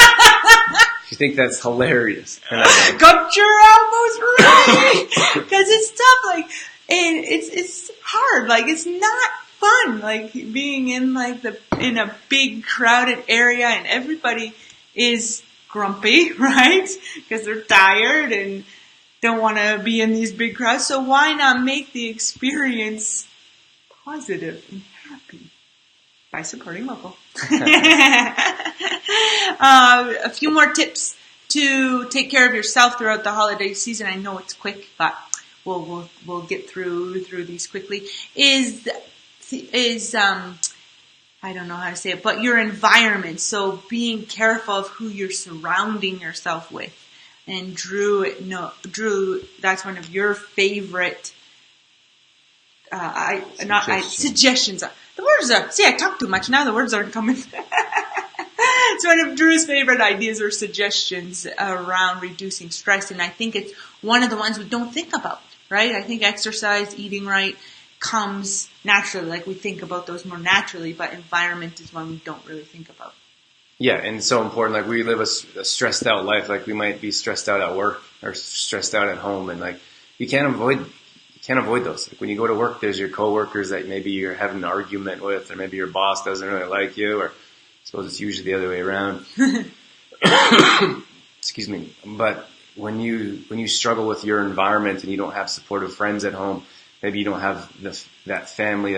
You think that's hilarious. Cut your elbows right. Because it's tough. Like, and it's hard. Like, it's not fun. Like, being in a big crowded area and everybody is grumpy, right? Because they're tired and don't want to be in these big crowds. So why not make the experience positive and happy by supporting local? A few more tips to take care of yourself throughout the holiday season. I know it's quick, but we'll get through these quickly. Is I don't know how to say it, but your environment. So being careful of who you're surrounding yourself with. And Drew, that's one of your favorite suggestions. The words are, I talk too much now, the words aren't coming. It's one of Drew's favorite ideas or suggestions around reducing stress, and I think it's one of the ones we don't think about, right? I think exercise, eating right, comes naturally, like we think about those more naturally, but environment is one we don't really think about. Yeah, and it's so important. Like we live a stressed out life. Like we might be stressed out at work or stressed out at home, and like you can't avoid those. Like when you go to work, there's your coworkers that maybe you're having an argument with, or maybe your boss doesn't really like you, or I suppose it's usually the other way around. Excuse me. But when you struggle with your environment and you don't have supportive friends at home, maybe you don't have that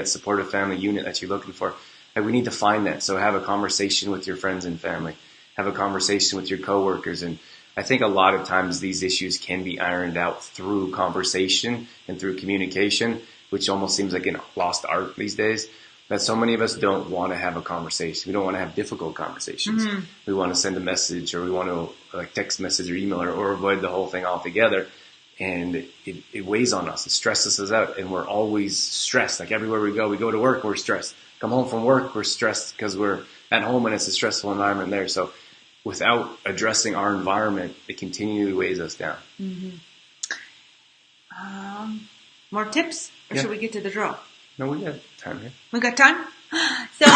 supportive family unit that you're looking for. Like we need to find that. So have a conversation with your friends and family. have a conversation with your coworkers. And I think a lot of times these issues can be ironed out through conversation and through communication, which almost seems like a lost art these days. That so many of us don't want to have a conversation. We don't want to have difficult conversations. Mm-hmm. We want to send a message, or we want to like text message or email, or avoid the whole thing altogether. And it weighs on us. It stresses us out, and we're always stressed. Like everywhere we go to work, we're stressed. Come home from work, we're stressed because we're at home and it's a stressful environment there. So without addressing our environment, it continually weighs us down. Mm-hmm. More tips? Or should we get to the drill? No, we got time here. We got time? So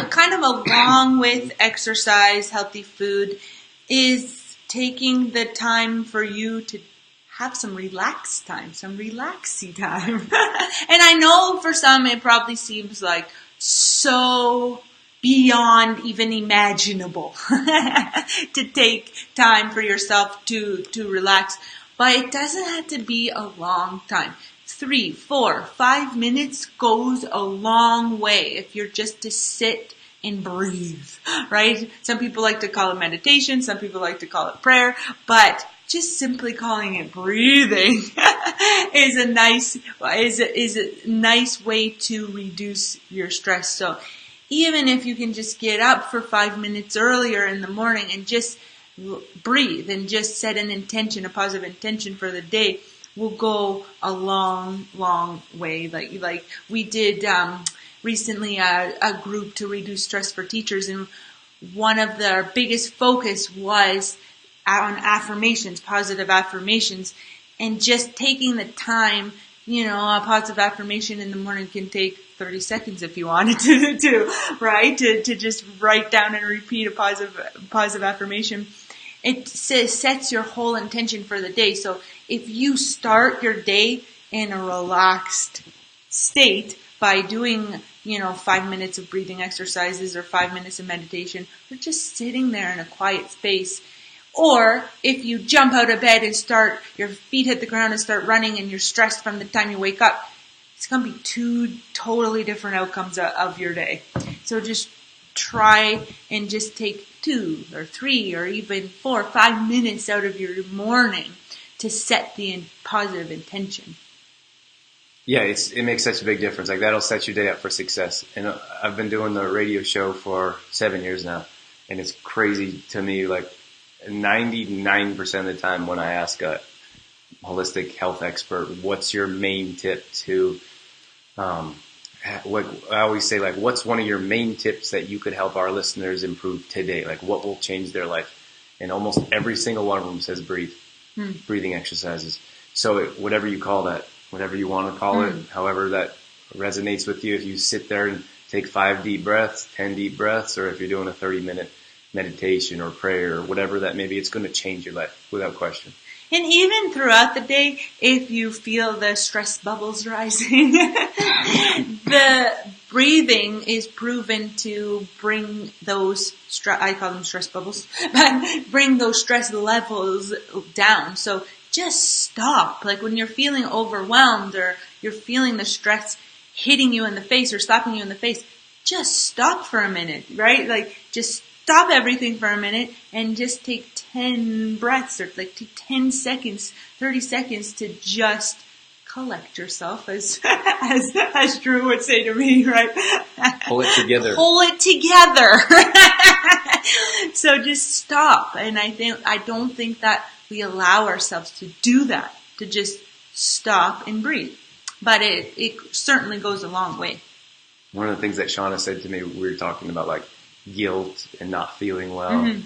kind of along with exercise, healthy food, is taking the time for you to have some relaxed time, some relaxy time. And I know for some it probably seems like so beyond even imaginable to take time for yourself to relax. But it doesn't have to be a long time. 3, 4, 5 minutes goes a long way if you're just to sit and breathe, right? Some people like to call it meditation. Some people like to call it prayer. But just simply calling it breathing is a nice way to reduce your stress. So even if you can just get up for 5 minutes earlier in the morning and just breathe and just set an intention, a positive intention for the day, will go a long, long way. Like we did recently a group to reduce stress for teachers, and one of their biggest focus was on affirmations, positive affirmations, and just taking the time. A positive affirmation in the morning can take 30 seconds if you wanted to right? To just write down and repeat a positive affirmation. It sets your whole intention for the day. So if you start your day in a relaxed state by doing, 5 minutes of breathing exercises or 5 minutes of meditation, or just sitting there in a quiet space, or if you jump out of bed and your feet hit the ground and start running and you're stressed from the time you wake up, it's going to be 2 totally different outcomes of your day. So just try and just take 2 or 3 or even 4 or 5 minutes out of your morning to set the positive intention. Yeah, it makes such a big difference. Like that'll set your day up for success. And I've been doing the radio show for 7 years now, and it's crazy to me. Like 99% of the time when I ask a holistic health expert, what's your main tip to, what I always say, like, what's one of your main tips that you could help our listeners improve today? Like what will change their life? And almost every single one of them says breathe, breathing exercises. So whatever you call that, whatever you want to call it, however that resonates with you, if you sit there and take 5 deep breaths, 10 deep breaths, or if you're doing a 30-minute meditation or prayer or whatever that may be, it's going to change your life without question. And even throughout the day, if you feel the stress bubbles rising, the breathing is proven to bring those, I call them stress bubbles, but bring those stress levels down. So just stop. Like when you're feeling overwhelmed or you're feeling the stress hitting you in the face or slapping you in the face, just stop for a minute, right? Like just stop everything for a minute and just take 10 breaths or like take 10 seconds, 30 seconds to just collect yourself, as Drew would say to me, right? Pull it together. Pull it together. So just stop. And I don't think that we allow ourselves to do that, to just stop and breathe. But it certainly goes a long way. One of the things that Shauna said to me, we were talking about like guilt and not feeling well. Mm-hmm.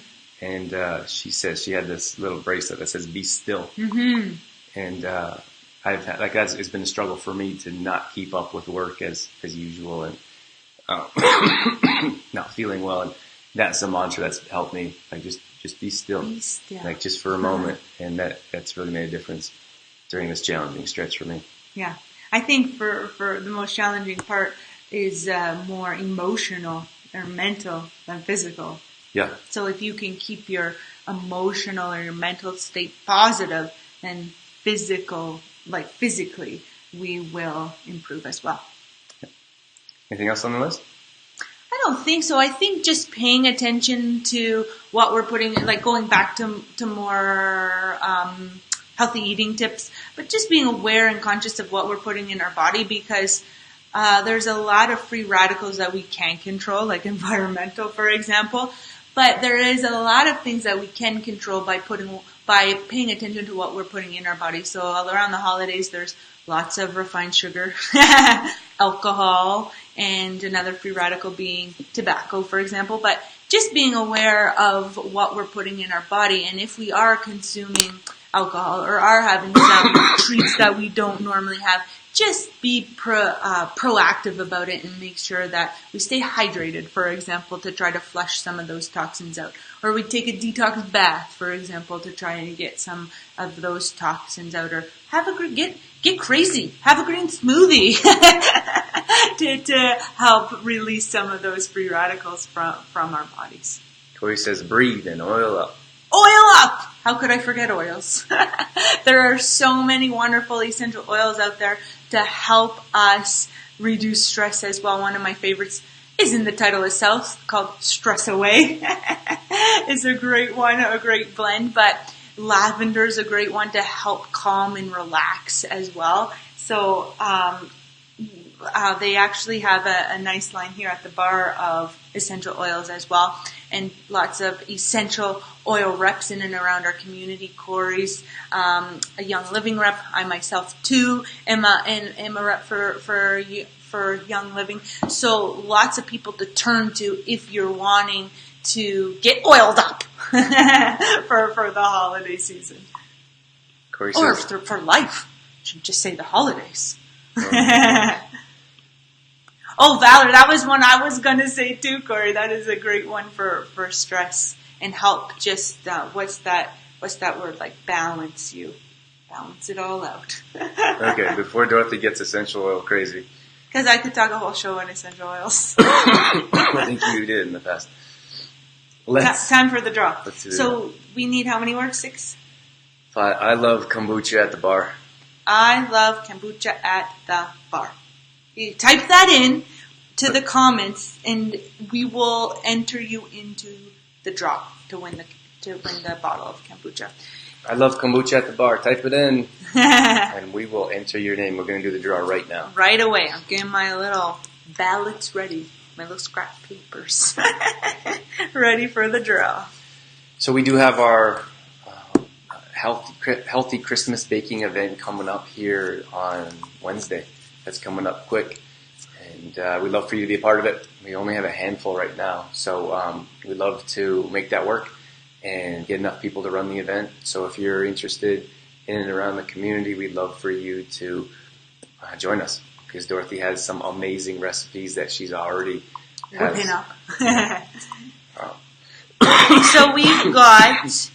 And she says she had this little bracelet that says "Be still." Mm-hmm. And I've had it's been a struggle for me to not keep up with work as usual and not feeling well. And that's a mantra that's helped me. Like just be still. Be still. Like just for a moment, and that's really made a difference during this challenging stretch for me. Yeah, I think for the most challenging part is more emotional or mental than physical. Yeah. So if you can keep your emotional or your mental state positive, then physically, we will improve as well. Anything else on the list? I don't think so. I think just paying attention to what we're putting, like going back to more healthy eating tips, but just being aware and conscious of what we're putting in our body, because there's a lot of free radicals that we can't control, like environmental, for example. But there is a lot of things that we can control by paying attention to what we're putting in our body. So around the holidays, there's lots of refined sugar, alcohol, and another free radical being tobacco, for example. But just being aware of what we're putting in our body, and if we are consuming alcohol or are having some treats that we don't normally have, just be proactive about it and make sure that we stay hydrated, for example, to try to flush some of those toxins out. Or we take a detox bath, for example, to try and get some of those toxins out. Or get crazy. Have a green smoothie to help release some of those free radicals from our bodies. Corey says breathe and oil up. Oil up! How could I forget oils? There are so many wonderful essential oils out there to help us reduce stress as well. One of my favorites is in the title itself, called Stress Away. It's a great one, a great blend, but lavender is a great one to help calm and relax as well. So they actually have a nice line here at the bar of essential oils as well, and lots of essential oil reps in and around our community. Corey's a Young Living rep. I myself too am a rep for Young Living. So lots of people to turn to if you're wanting to get oiled up for the holiday season, Corey or says, for life. I should just say the holidays. Oh. Oh, Valor, that was one I was going to say too, Corey. That is a great one for stress and help just, what's that word, like balance it all out. Okay, before Dorothy gets essential oil crazy. Because I could talk a whole show on essential oils. I think you did in the past. Time for the draw. Let's do So we need how many words? 6? 5. I love kombucha at the bar. I love kombucha at the bar. You type that in to the comments, and we will enter you into the draw to win the bottle of kombucha. I love kombucha at the bar. Type it in, and we will enter your name. We're going to do the draw right now. Right away. I'm getting my little ballots ready, my little scrap papers ready for the draw. So we do have our healthy Christmas baking event coming up here on Wednesday. That's coming up quick, and we'd love for you to be a part of it. We only have a handful right now, so we'd love to make that work and get enough people to run the event. So if you're interested in and around the community, we'd love for you to join us, because Dorothy has some amazing recipes that she's already whipping up. So we've got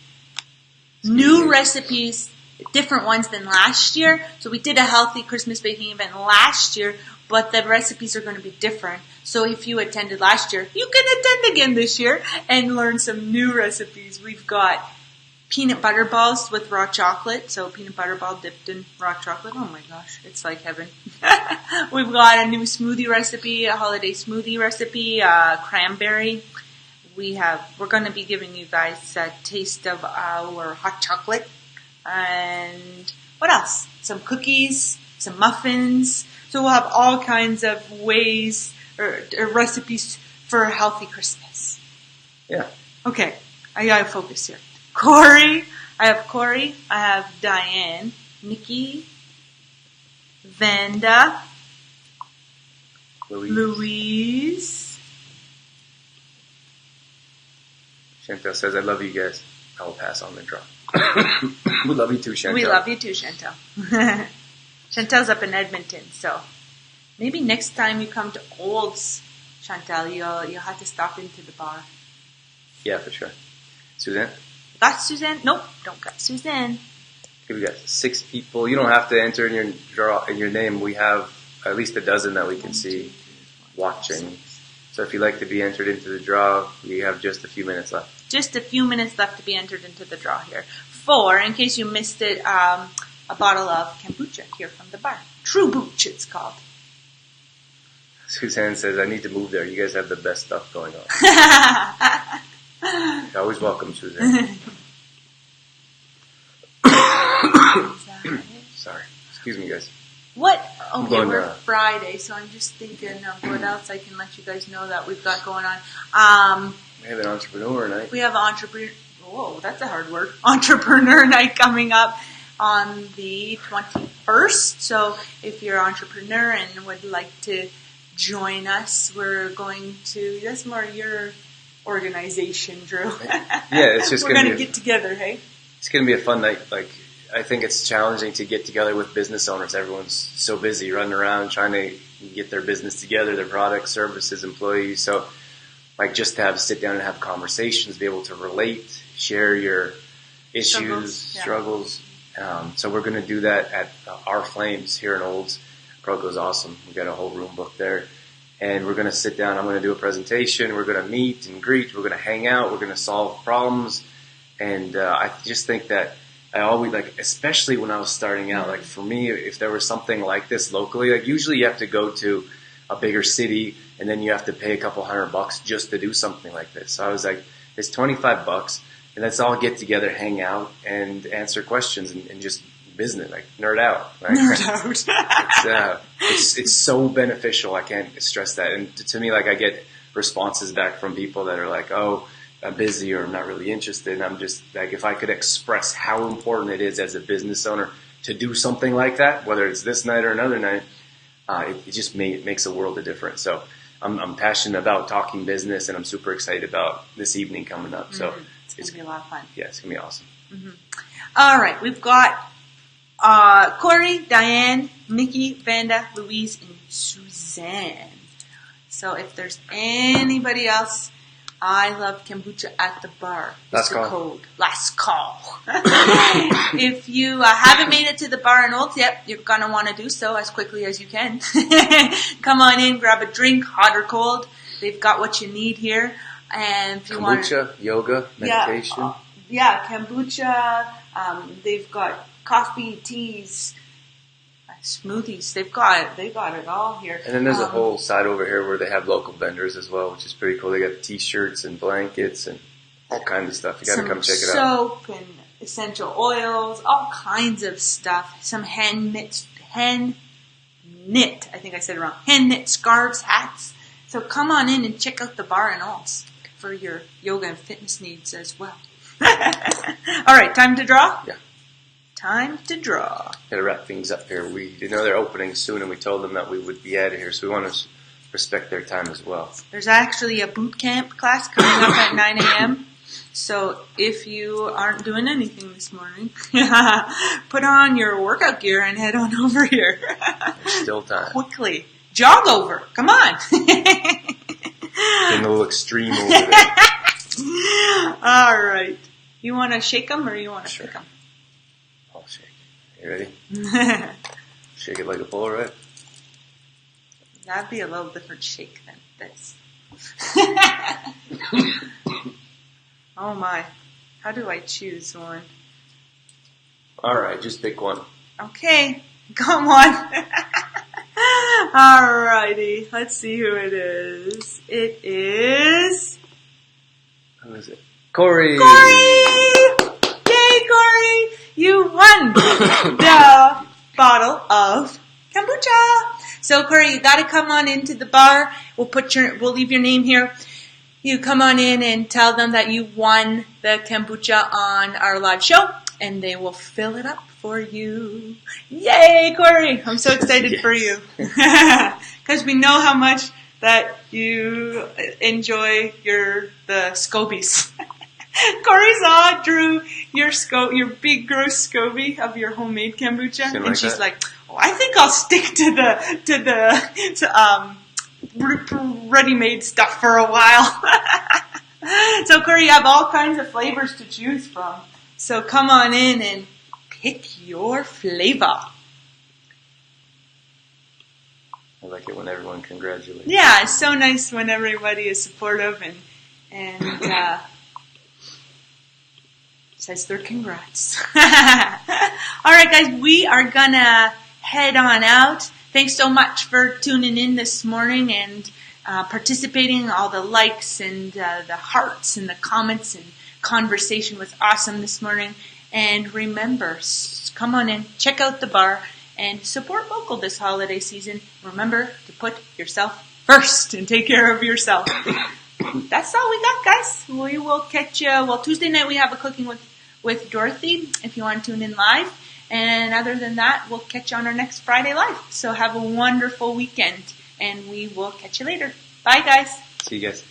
new recipes, different ones than last year. So we did a healthy Christmas baking event last year, but the recipes are going to be different. So if you attended last year, you can attend again this year and learn some new recipes. We've got peanut butter balls with raw chocolate. So peanut butter ball dipped in raw chocolate. Oh my gosh, it's like heaven. We've got a new smoothie recipe, a holiday smoothie recipe, cranberry. We're going to be giving you guys a taste of our hot chocolate. And what else? Some cookies, some muffins. So we'll have all kinds of ways or recipes for a healthy Christmas. Yeah. Okay, I gotta focus here. Corey, I have Diane, Nikki, Vanda, Louise. Chantel says, I love you guys. I will pass on the draw. We love you too, Chantel. We love you too, Chantel. Chantel's up in Edmonton, so maybe next time you come to Olds, Chantel, you'll have to stop into the bar. Yeah, for sure. Suzanne? Got Suzanne? Nope, don't got Suzanne. Okay, we got 6 people. You don't have to enter in your draw in your name. We have at least a dozen that we can see watching. So if you'd like to be entered into the draw, we have just a few minutes left. Just a few minutes left to be entered into the draw here. For, in case you missed it, a bottle of kombucha here from the bar. True Booch, it's called. Suzanne says, I need to move there. You guys have the best stuff going on. You're always welcome, Suzanne. Sorry. Excuse me, guys. What? Okay, we're Friday, so I'm just thinking of what else I can let you guys know that we've got going on. We have an entrepreneur night. We have entrepreneur. Whoa, that's a hard word. Entrepreneur night coming up on the 21st. So if you're an entrepreneur and would like to join us, we're going to. That's more your organization, Drew. Yeah, it's just we're going to get together. Hey, it's going to be a fun night. Like, I think it's challenging to get together with business owners. Everyone's so busy running around trying to get their business together, their products, services, employees. So, like, just to sit down and have conversations, be able to relate, share your issues, struggles. So we're going to do that at Our Flames here in Olds. Proco's awesome. We've got a whole room booked there. And we're going to sit down. I'm going to do a presentation. We're going to meet and greet. We're going to hang out. We're going to solve problems. And I just think that I always, like, especially when I was starting out, like, for me, if there was something like this locally, like, usually you have to go to a bigger city and then you have to pay a couple $100 just to do something like this. So I was like, it's $25 and let's all get together, hang out and answer questions and just business, like nerd out. Right? Nerd out. It's so beneficial. I can't stress that. And to me, like, I get responses back from people that are like, oh, I'm busy or I'm not really interested. And I'm just like, if I could express how important it is as a business owner to do something like that, whether it's this night or another night, it just makes a world of difference. So I'm passionate about talking business, and I'm super excited about this evening coming up. So it's going to be a lot of fun. Yeah, it's going to be awesome. Mm-hmm. All right, we've got Corey, Diane, Mickey, Vanda, Louise, and Suzanne. So if there's anybody else, I love kombucha at the bar. Last call. Code. Last call. If you haven't made it to the bar in Olds yet, you're going to want to do so as quickly as you can. Come on in, grab a drink, hot or cold. They've got what you need here. And if you kombucha, yoga, meditation. Kombucha. They've got coffee, teas, smoothies. They've got it all here. And then there's a whole side over here where they have local vendors as well, which is pretty cool. They got t-shirts and blankets and all kinds of stuff. You got to come check it out. Soap and essential oils, all kinds of stuff. Some hand knit. I think I said it wrong. Hand knit scarves, hats. So come on in and check out the bar in Olds for your yoga and fitness needs as well. All right, time to draw? Yeah. Time to draw. Got to wrap things up here. We didn't know they're opening soon, and we told them that we would be out of here, so we want to respect their time as well. There's actually a boot camp class coming up at 9 a.m., so if you aren't doing anything this morning, put on your workout gear and head on over here. There's still time. Quickly. Jog over. Come on. Getting a little extreme over there. All right. You want to shake them or you want to shake them? I'll shake. You ready? Shake it like a Polaroid. That'd be a little different shake than this. Oh my. How do I choose one? All right, just pick one. Okay. Come on. All righty. Let's see who it is. It is... Who is it? Corey! Yay, Corey! You won the bottle of kombucha. So, Corey, you got to come on into the bar. We'll leave your name here. You come on in and tell them that you won the kombucha on our live show, and they will fill it up for you. Yay, Corey! I'm so excited for you. Because we know how much that you enjoy the scobies. Corey saw Drew your big gross SCOBY of your homemade kombucha, and she's like, "Oh, I think I'll stick to the ready-made stuff for a while." So, Corey, you have all kinds of flavors to choose from. So come on in and pick your flavor. I like it when everyone congratulates. Yeah, it's so nice when everybody is supportive and says their congrats. All right, guys, we are gonna head on out. thanks so much for tuning in this morning and participating. All the likes and the hearts and the comments and conversation was awesome this morning. And remember, come on in, check out the bar, and support local this holiday season. Remember to put yourself first and take care of yourself. That's all we got, guys. We will catch you. Well, Tuesday night we have a Cooking with Dorothy if you want to tune in live. And other than that, we'll catch you on our next Friday Live. So have a wonderful weekend, and we will catch you later. Bye, guys. See you guys.